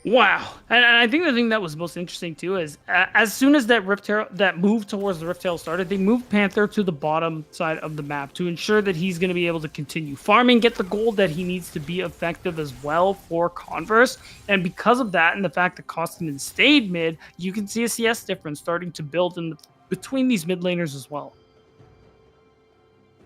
Wow. And I think the thing that was most interesting too is as soon as that move towards the Rift Tail started, they moved Panther to the bottom side of the map to ensure that he's going to be able to continue farming, get the gold that he needs to be effective as well for Converse. And because of that and the fact that Koskinen stayed mid, you can see a CS difference starting to build between these mid laners as well.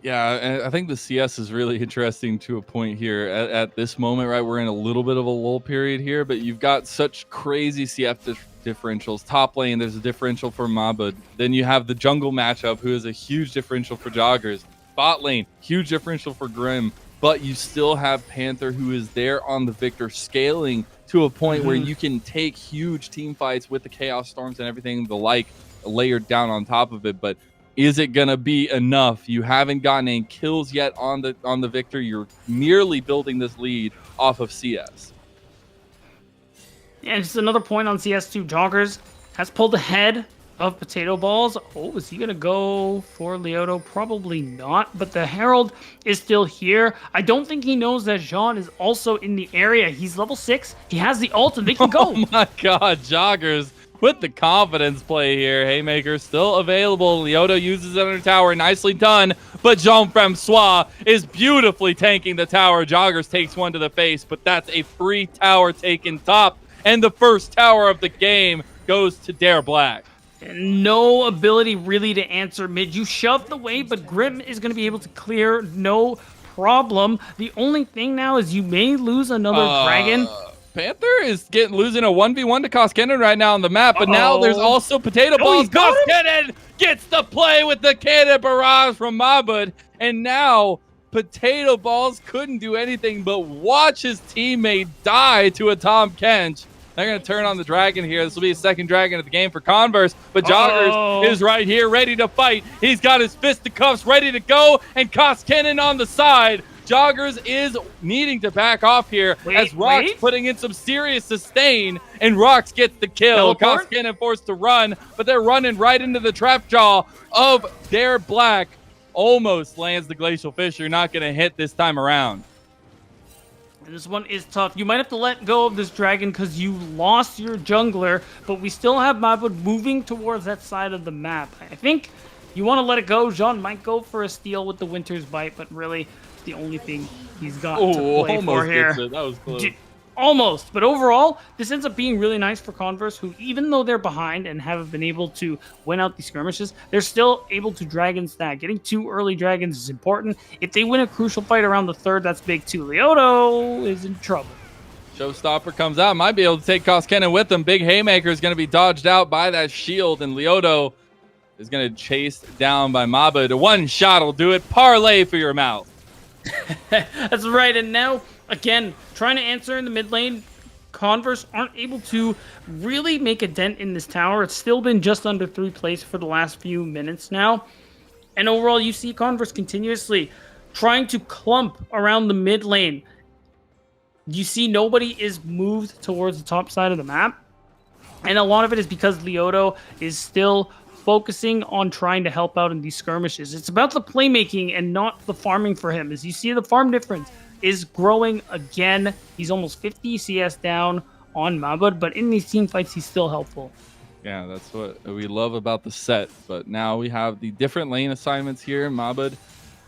Yeah, and I think the CS is really interesting to a point here. At this moment, right, we're in a little bit of a lull period here, but you've got such crazy CF differentials. Top lane, there's a differential for Mabud. Then you have the jungle matchup, who is a huge differential for Joggers. Bot lane, huge differential for Grim. But you still have Panther, who is there on the Victor, scaling to a point where you can take huge team fights with the Chaos Storms and everything the like layered down on top of it. But is it gonna be enough? You haven't gotten any kills yet on the Victor. You're merely building this lead off of CS. And just another point on CS2, Joggers has pulled ahead of Potato Balls. Oh, is he gonna go for Leoto? Probably not, but the Herald is still here. I don't think he knows that Jean is also in the area. He's level 6. He has the ult and they can go. Oh my god, Joggers with the confidence play here. Haymaker still available. Leoto uses it under tower. Nicely done. But Jean-Francois is beautifully tanking the tower. Joggers takes one to the face, but that's a free tower taken top. And the first tower of the game goes to Dare Black. No ability really to answer mid. You shoved away, but Grim is going to be able to clear no problem. The only thing now is you may lose another dragon. Panther is losing a 1v1 to Koskinen right now on the map, but now there's also Potato Balls. Koskinen gets the play with the cannon barrage from Mabud, and now Potato Balls couldn't do anything but watch his teammate die to a Tom Kench. They're going to turn on the dragon here. This will be a second dragon of the game for Converse, but Joggers is right here ready to fight. He's got his fisticuffs ready to go, and Koskinen on the side. Joggers is needing to back off here as Rox putting in some serious sustain, and Rox gets the kill. Koskinen forced to run, but they're running right into the trap jaw of Dare Black. Almost lands the Glacial Fissure, not going to hit this time around. This one is tough. You might have to let go of this dragon because you lost your jungler, but we still have Mabud moving towards that side of the map. I think you want to let it go. Jean might go for a steal with the Winter's Bite, but really it's the only thing he's got to play for here. That was close. Almost, but overall, this ends up being really nice for Converse, who, even though they're behind and haven't been able to win out these skirmishes, they're still able to dragon stack. Getting 2 early dragons is important. If they win a crucial fight around the 3rd, that's big too. Leoto is in trouble. Showstopper comes out, might be able to take Koskinen with him. Big Haymaker is going to be dodged out by that shield, and Leoto is going to chase down by Mabud. One shot will do it. Parlay for your mouth. That's right, and now again, trying to answer in the mid lane. Converse aren't able to really make a dent in this tower. It's still been just under 3 plays for the last few minutes now. And overall, you see Converse continuously trying to clump around the mid lane. You see nobody is moved towards the top side of the map. And a lot of it is because Leoto is still focusing on trying to help out in these skirmishes. It's about the playmaking and not the farming for him. As you see, the farm difference is growing again. He's almost 50 CS down on Mabud, but in these team fights, he's still helpful. Yeah, that's what we love about the set. But now we have the different lane assignments here. Mabud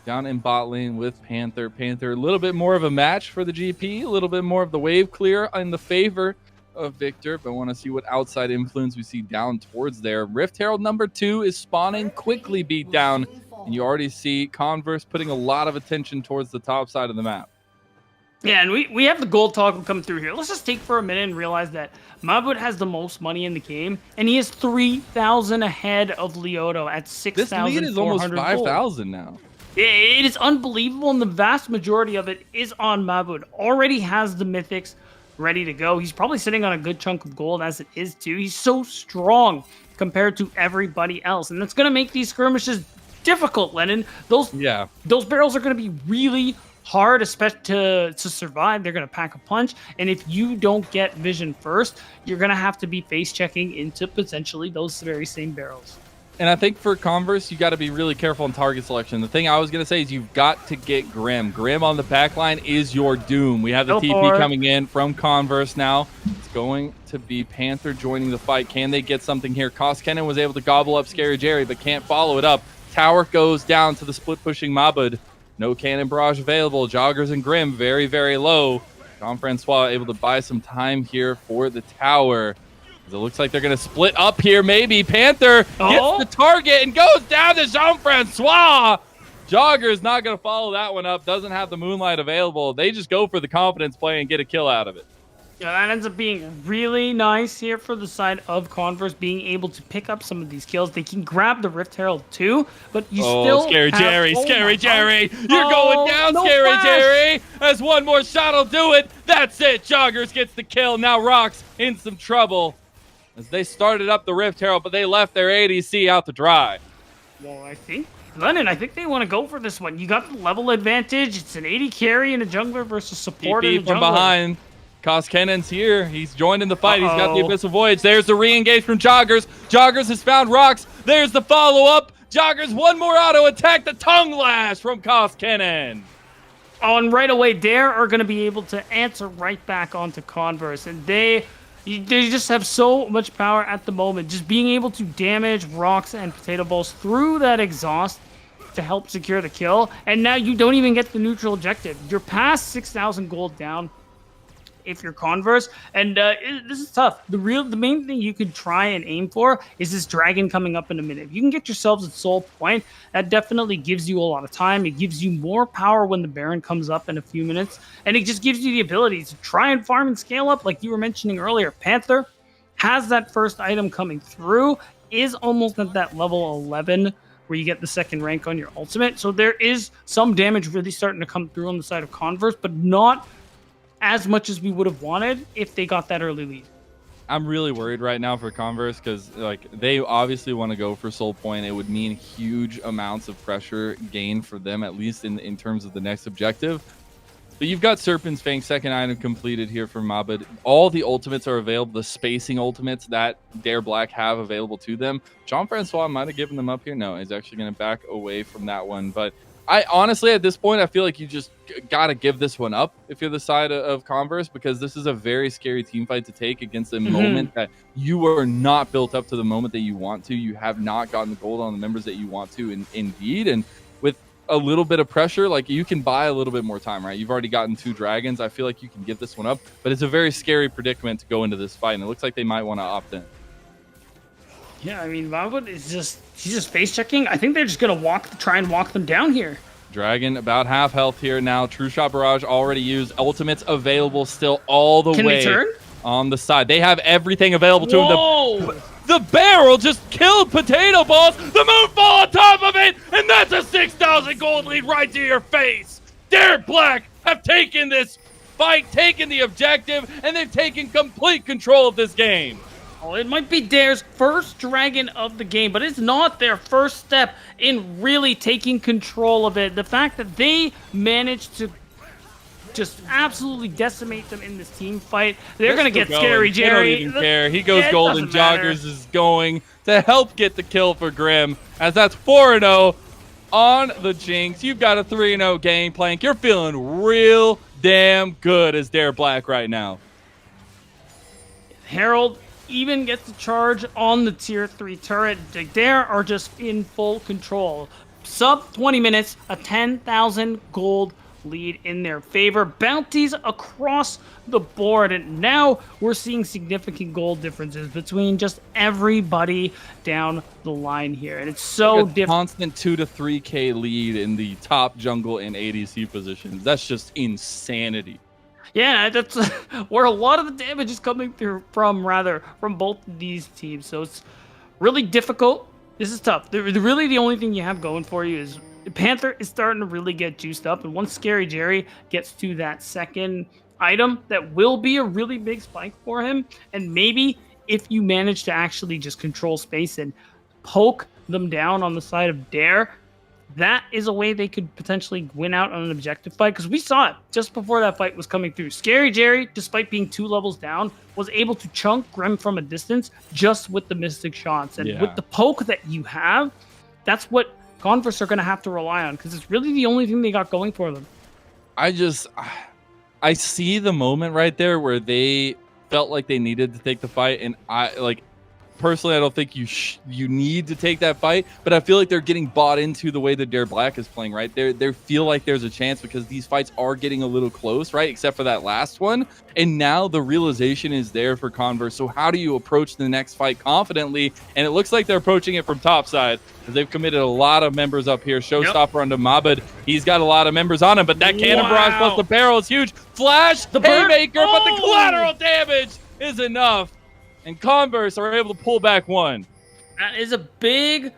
down in bot lane with Panther. Panther, a little bit more of a match for the GP, a little bit more of the wave clear in the favor of Victor, but want to see what outside influence we see down towards there. Rift Herald number 2 is spawning, quickly beat down, and you already see Converse putting a lot of attention towards the top side of the map. Yeah, and we have the gold toggle come through here. Let's just take for a minute and realize that Mabud has the most money in the game, and he is 3,000 ahead of Leoto at 6,400. This lead is almost 5,000 now. It is unbelievable, and the vast majority of it is on Mabud. Already has the mythics ready to go. He's probably sitting on a good chunk of gold as it is too. He's so strong compared to everybody else, and that's going to make these skirmishes difficult, Lennon. Those barrels are going to be really hard, especially to survive. They're going to pack a punch, and if you don't get vision first, you're going to have to be face checking into potentially those very same barrels. And I think for Converse, you got to be really careful in target selection. The thing I was going to say is you've got to get Grim. Grim on the back line is your doom. We have the TP coming in from Converse now. It's going to be Panther joining the fight. Can they get something here? Koskinen was able to gobble up Scary Jerry, but can't follow it up. Tower goes down to the split-pushing Mabud. No cannon barrage available. Joggers and Grim very, very low. Jean-Francois able to buy some time here for the tower. It looks like they're going to split up here, maybe. Panther gets the target and goes down to Jean-Francois. Jogger's not going to follow that one up. Doesn't have the Moonlight available. They just go for the confidence play and get a kill out of it. Yeah, that ends up being really nice here for the side of Converse, being able to pick up some of these kills. They can grab the Rift Herald too, but you still Scary have... Jerry, Scary Jerry. You're going down, Scary Jerry. As one more shot will do it. That's it. Joggers gets the kill. Now Rox in some trouble as they started up the Rift Herald, but they left their ADC out to dry. Well, I think they want to go for this one. You got the level advantage. It's an 80 carry and a jungler versus support and a jungler. From behind. Koskinen's here. He's joined in the fight. He's got the Abyssal Voyage. There's the re-engage from Joggers. Joggers has found Rox. There's the follow-up. Joggers, one more auto attack. The tongue lash from Koskinen. Oh, and right away, Dare are going to be able to answer right back onto Converse. And they just have so much power at the moment. Just being able to damage Rox and Potato Balls through that exhaust to help secure the kill. And now you don't even get the neutral objective. You're past 6,000 gold down if you're Converse, and this is tough. The main thing you could try and aim for is this dragon coming up in a minute. If you can get yourselves at soul point, that definitely gives you a lot of time. It gives you more power when the Baron comes up in a few minutes, and it just gives you the ability to try and farm and scale up like you were mentioning earlier. Panther has that first item coming through, is almost at that level 11 where you get the second rank on your ultimate, so there is some damage really starting to come through on the side of Converse, but not as much as we would have wanted if they got that early lead. I'm really worried right now for Converse because like they obviously want to go for Soul Point. It would mean huge amounts of pressure gain for them, at least in terms of the next objective. But you've got Serpent's Fang, second item completed here for Mabud. All the ultimates are available, the spacing ultimates that Dare Black have available to them. Jean-Francois might have given them up here. No, he's actually going to back away from that one. But I honestly, at this point, I feel like you just got to give this one up if you're the side of Converse, because this is a very scary team fight to take against a moment that you are not built up to the moment that you want to. You have not gotten the gold on the members that you want to, indeed. And with a little bit of pressure, like you can buy a little bit more time, right? You've already gotten 2 dragons. I feel like you can give this one up, but it's a very scary predicament to go into this fight, and it looks like they might want to opt in. Yeah, I mean, Mabud is he's just face checking. I think they're just gonna try and walk them down here. Dragon about half health here now. True Shot Barrage already used. Ultimates available still all the Can way we turn? on the side. They have everything available to them. Whoa! The barrel just killed Potato Balls. The Moonfall on top of it, and that's a 6,000 gold lead right to your face. Dare Black have taken this fight, taken the objective, and they've taken complete control of this game. Oh, it might be Dare's first dragon of the game, but it's not their first step in really taking control of it. The fact that they managed to just absolutely decimate them in this team fight, they're going to get scary, Jerry. They don't even care. He goes golden. Joggers is going to help get the kill for Grim, as that's 4-0 on the Jinx. You've got a 3-0 Gangplank. You're feeling real damn good as Dare Black right now. Herald even gets the charge on the tier 3 turret. Dare are just in full control. Sub 20 minutes, a 10,000 gold lead in their favor. Bounties across the board, and now we're seeing significant gold differences between just everybody down the line here, and it's so different. Constant 2 to 3k lead in the top jungle and ADC positions. That's just insanity. Yeah, that's where a lot of the damage is coming through from both of these teams. So it's really difficult. This is tough. Really, the only thing you have going for you is Panther is starting to really get juiced up, and once Scary Jerry gets to that second item, that will be a really big spike for him. And maybe if you manage to actually just control space and poke them down on the side of Dare, that is a way they could potentially win out on an objective fight, because we saw it just before that fight was coming through. Scary Jerry, despite being 2 levels down, was able to chunk Grim from a distance just with the Mystic shots. And with the poke that you have, that's what Converse are going to have to rely on, because it's really the only thing they got going for them. I see the moment right there where they felt like they needed to take the fight, and personally, I don't think you need to take that fight, but I feel like they're getting bought into the way that Dare Black is playing, right? They feel like there's a chance because these fights are getting a little close, right? Except for that last one. And now the realization is there for Converse. So how do you approach the next fight confidently? And it looks like they're approaching it from top side, because they've committed a lot of members up here. Showstopper onto Mabud. He's got a lot of members on him, but that cannon barrage plus the barrel is huge. Flash, the haymaker, but the collateral damage is enough. And Converse are able to pull back one. That is a big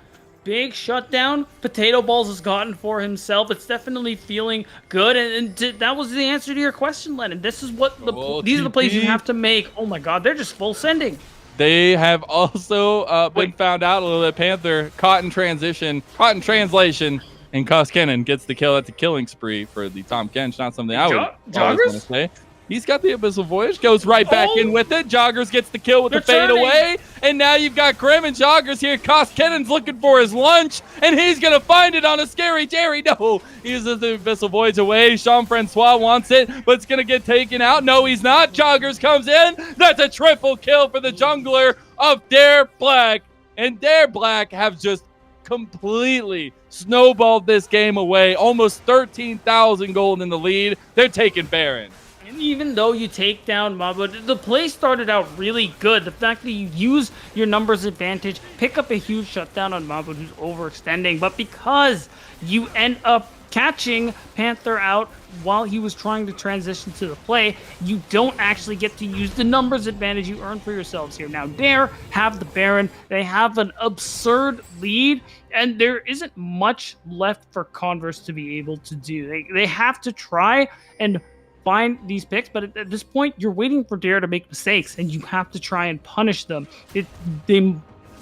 shutdown Potato Balls has gotten for himself. It's definitely feeling good, and that was the answer to your question, Lennon. This is what these are the plays you have to make. Oh my God, they're just full sending. They have also been found out a little bit. Panther caught in translation, and Koskinen gets the kill. That's a killing spree for the Tom Kench. Not something I would always want to say. He's got the Abyssal Voyage, goes right back in with it. Joggers gets the kill with the fade away. And now you've got Grim and Joggers here. Koskinen's looking for his lunch, and he's going to find it on a Scary Jerry. No, he uses the Abyssal Voyage away. Jean-Francois wants it, but it's going to get taken out. No, he's not. Joggers comes in. That's a triple kill for the jungler of Dare Black. And Dare Black have just completely snowballed this game away. Almost 13,000 gold in the lead. They're taking Baron. And even though you take down Mabud, the play started out really good. The fact that you use your numbers advantage, pick up a huge shutdown on Mabud who's overextending, but because you end up catching Panther out while he was trying to transition to the play, you don't actually get to use the numbers advantage you earned for yourselves here. Now, Dare have the Baron. They have an absurd lead, and there isn't much left for Converse to be able to do. They have to try and find these picks, but at this point, you're waiting for Dare to make mistakes, and you have to try and punish them. They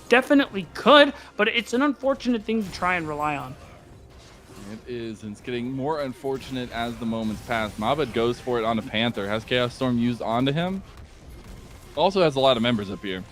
definitely could, but it's an unfortunate thing to try and rely on. It is, and it's getting more unfortunate as the moments pass. Mabed goes for it on a Panther. Has Chaos Storm used onto him? Also has a lot of members up here.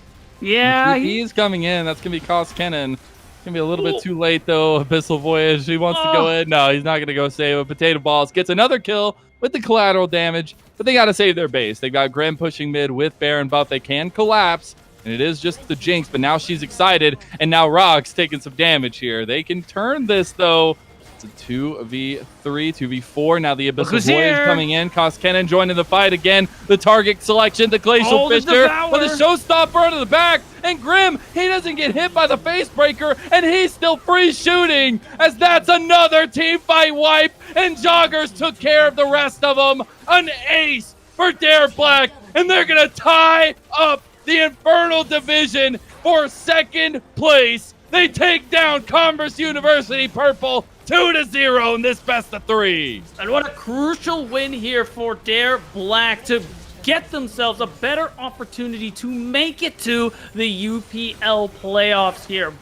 Yeah, He's coming in. That's going to be Cost Kennen. Gonna be a little bit too late though. Abyssal Voyage. He wants to go in. No, he's not gonna go save it. Potato Balls gets another kill with the collateral damage, but they gotta save their base. They got Grim pushing mid with Baron buff. They can collapse, and it is just the Jinx, but now she's excited, and now Rock's taking some damage here. They can turn this though. It's a 2v3, 2v4. Now the Abyssal Voyage coming in. Cost Kennen joining the fight again. The target selection, the Glacial Fisher, but the Showstopper under the back. And Grim, he doesn't get hit by the face breaker, and he's still free shooting, as that's another team fight wipe, and Joggers took care of the rest of them. An ace for Dare Black, and they're gonna tie up the Infernal Division for second place. They take down Converse University Purple 2-0 in this best of 3. And what a crucial win here for Dare Black to get themselves a better opportunity to make it to the UPL playoffs here.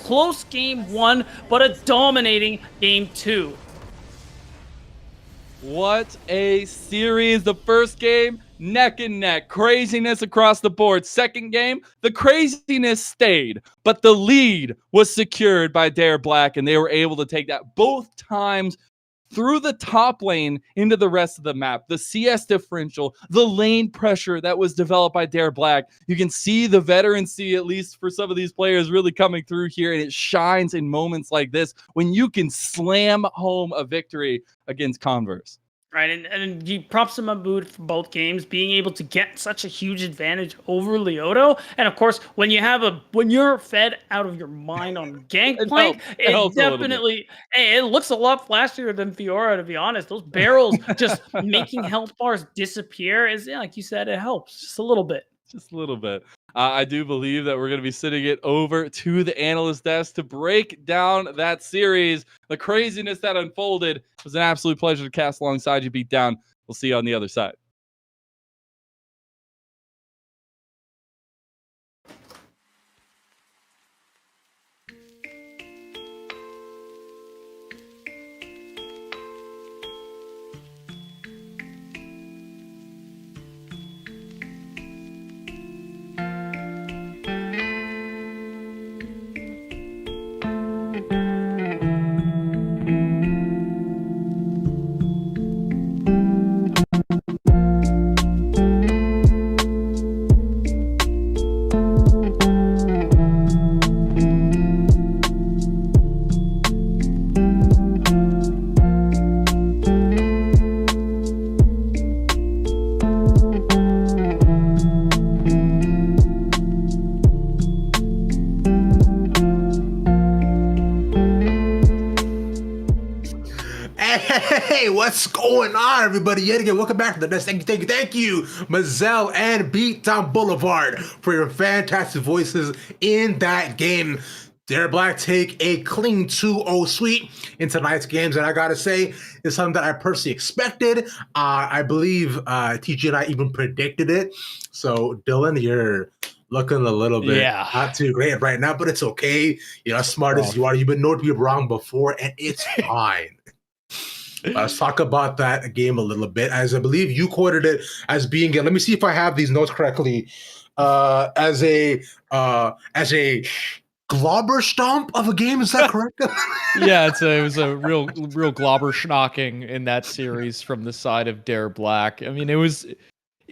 Close game 1, but a dominating game 2. What a series. The first game, neck and neck. Craziness across the board. Second game, the craziness stayed, but the lead was secured by Dare Black, and they were able to take that both times through the top lane into the rest of the map. The CS differential, the lane pressure that was developed by Dare Black. You can see the veterancy, at least for some of these players, really coming through here, and it shines in moments like this when you can slam home a victory against Converse. Right, and you props him on boot for both games, being able to get such a huge advantage over Leoto. And of course, when you're fed out of your mind on Gangplank, it definitely it looks a lot flashier than Fiora, to be honest. Those barrels just making health bars disappear is, like you said, it helps just a little bit. Just a little bit. I do believe that we're going to be sending it over to the analyst desk to break down that series. The craziness that unfolded. It was an absolute pleasure to cast alongside you, Beat Down. We'll see you on the other side. Hey, what's going on, everybody? Yet again, welcome back to the desk. Thank you, Mazel and Beatdown Boulevard, for your fantastic voices in that game. Dare Black take a clean 2-0 sweep in tonight's games, and I gotta say, it's something that I personally expected. I believe TG and I even predicted it. So, Dylan, you're looking a little bit not too great right now, but it's okay. You're as smart as you are. You've been known to be wrong before, and it's fine. Let's talk about that game a little bit, as I believe you quoted it as being. Let me see if I have these notes correctly. As a globber stomp of a game, is that correct? Yeah, it was a real globber schnocking in that series from the side of Dare Black. I mean, it was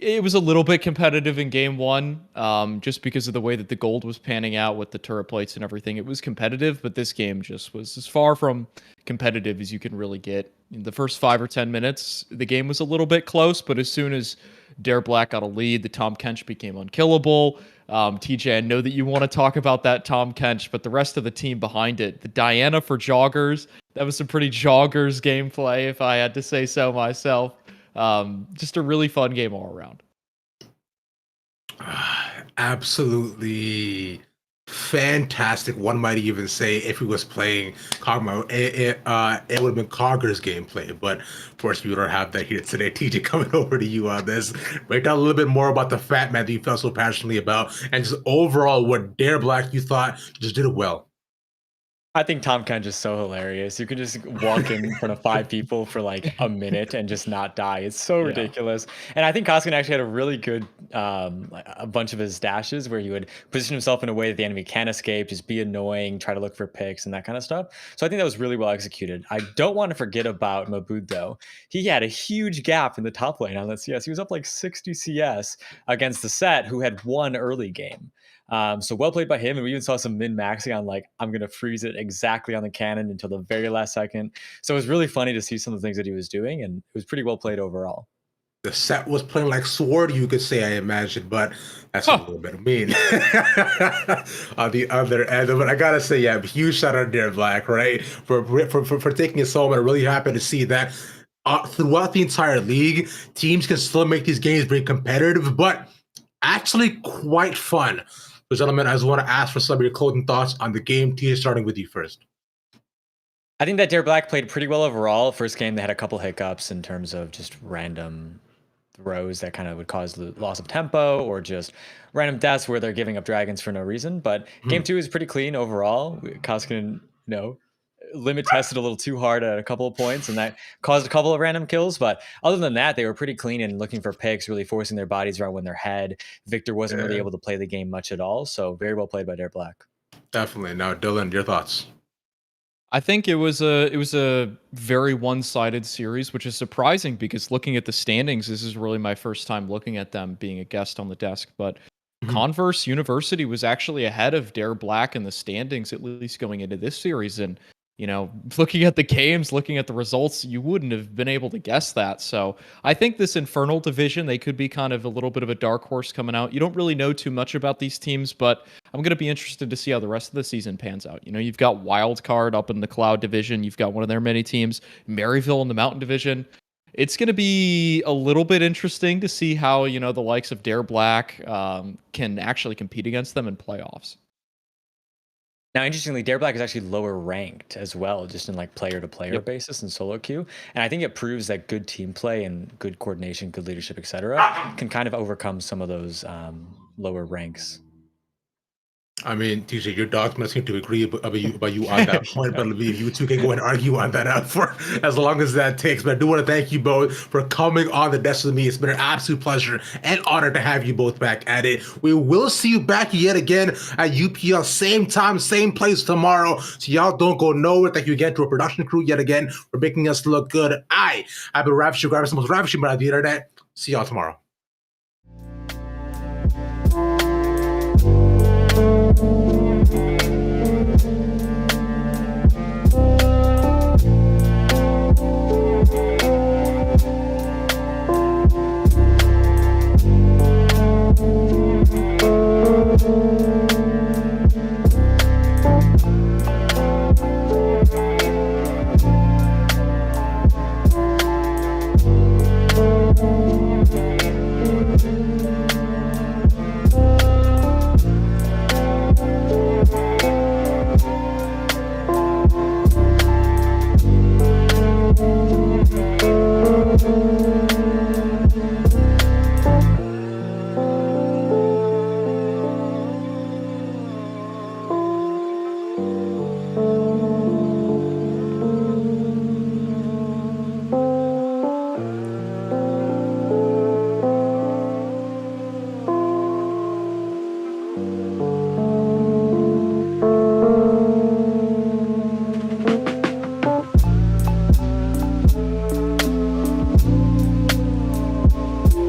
a little bit competitive in game 1, just because of the way that the gold was panning out with the turret plates and everything. It was competitive, but this game just was as far from competitive as you can really get. In the first 5 or 10 minutes, the game was a little bit close, but as soon as Dare Black got a lead, the Tom Kench became unkillable. TJ, I know that you want to talk about that Tom Kench, but the rest of the team behind it, the Diana for Joggers, that was some pretty Joggers gameplay, if I had to say so myself. Just a really fun game all around. Absolutely fantastic. One might even say if he was playing Kog'Maw, it would have been Cogger's gameplay. But of course, we don't have that here today. TJ, coming over to you on this. Break down a little bit more about the Fat Man that you felt so passionately about, and just overall what Dare Black you thought just did it well. I think Tom Ken's just so hilarious. You can just walk in front of 5 people for like a minute and just not die. It's so ridiculous. And I think Koskinen actually had a really good, a bunch of his dashes where he would position himself in a way that the enemy can escape, just be annoying, try to look for picks and that kind of stuff. So I think that was really well executed. I don't want to forget about Mabud though. He had a huge gap in the top lane on that CS. He was up like 60 CS against the set who had won early game. So well played by him. And we even saw some min-maxing on like, I'm going to freeze it exactly on the cannon until the very last second. So it was really funny to see some of the things that he was doing. And it was pretty well played overall. The set was playing like Sword, you could say, I imagine, but that's a little bit mean. On the other end, but I gotta say, yeah, huge shout out to Dare Black, right? For taking his home. And I'm really happy to see that throughout the entire league, teams can still make these games very competitive, but actually quite fun. So, gentlemen, I just want to ask for some of your closing thoughts on the game. Tia, starting with you first. I think that Dare Black played pretty well overall. First game, they had a couple hiccups in terms of just random throws that kind of would cause the loss of tempo or just random deaths where they're giving up dragons for no reason. But game 2 is pretty clean overall. Koskinen, limit tested a little too hard at a couple of points, and that caused a couple of random kills. But other than that, they were pretty clean and looking for picks, really forcing their bodies around when they're head. Victor wasn't really able to play the game much at all. So very well played by Dare Black. Definitely. Now, Dylan, your thoughts? I think it was a very one-sided series, which is surprising because looking at the standings, this is really my first time looking at them being a guest on the desk. But Converse University was actually ahead of Dare Black in the standings, at least going into this series. And looking at the games, looking at the results, you wouldn't have been able to guess that. So I think this Infernal division, they could be kind of a little bit of a dark horse coming out. You don't really know too much about these teams, but I'm going to be interested to see how the rest of the season pans out. You've got Wildcard up in the Cloud division. You've got one of their many teams, Maryville in the Mountain division. It's going to be a little bit interesting to see how, the likes of Dare Black can actually compete against them in playoffs. Now, interestingly, Dare Black is actually lower ranked as well, just in like player-to-player basis and solo queue. And I think it proves that good team play and good coordination, good leadership, etc., can kind of overcome some of those lower ranks. I mean, TJ, your dogs must seem to agree about you on that point, but you two can go and argue on that for as long as that takes. But I do want to thank you both for coming on the desk with me. It's been an absolute pleasure and honor to have you both back at it. We will see you back yet again at UPL, same time, same place tomorrow. So y'all don't go nowhere. Thank you again to our production crew yet again for making us look good. I've been Ravishing, grabbing some most ravishing about the internet. See y'all tomorrow.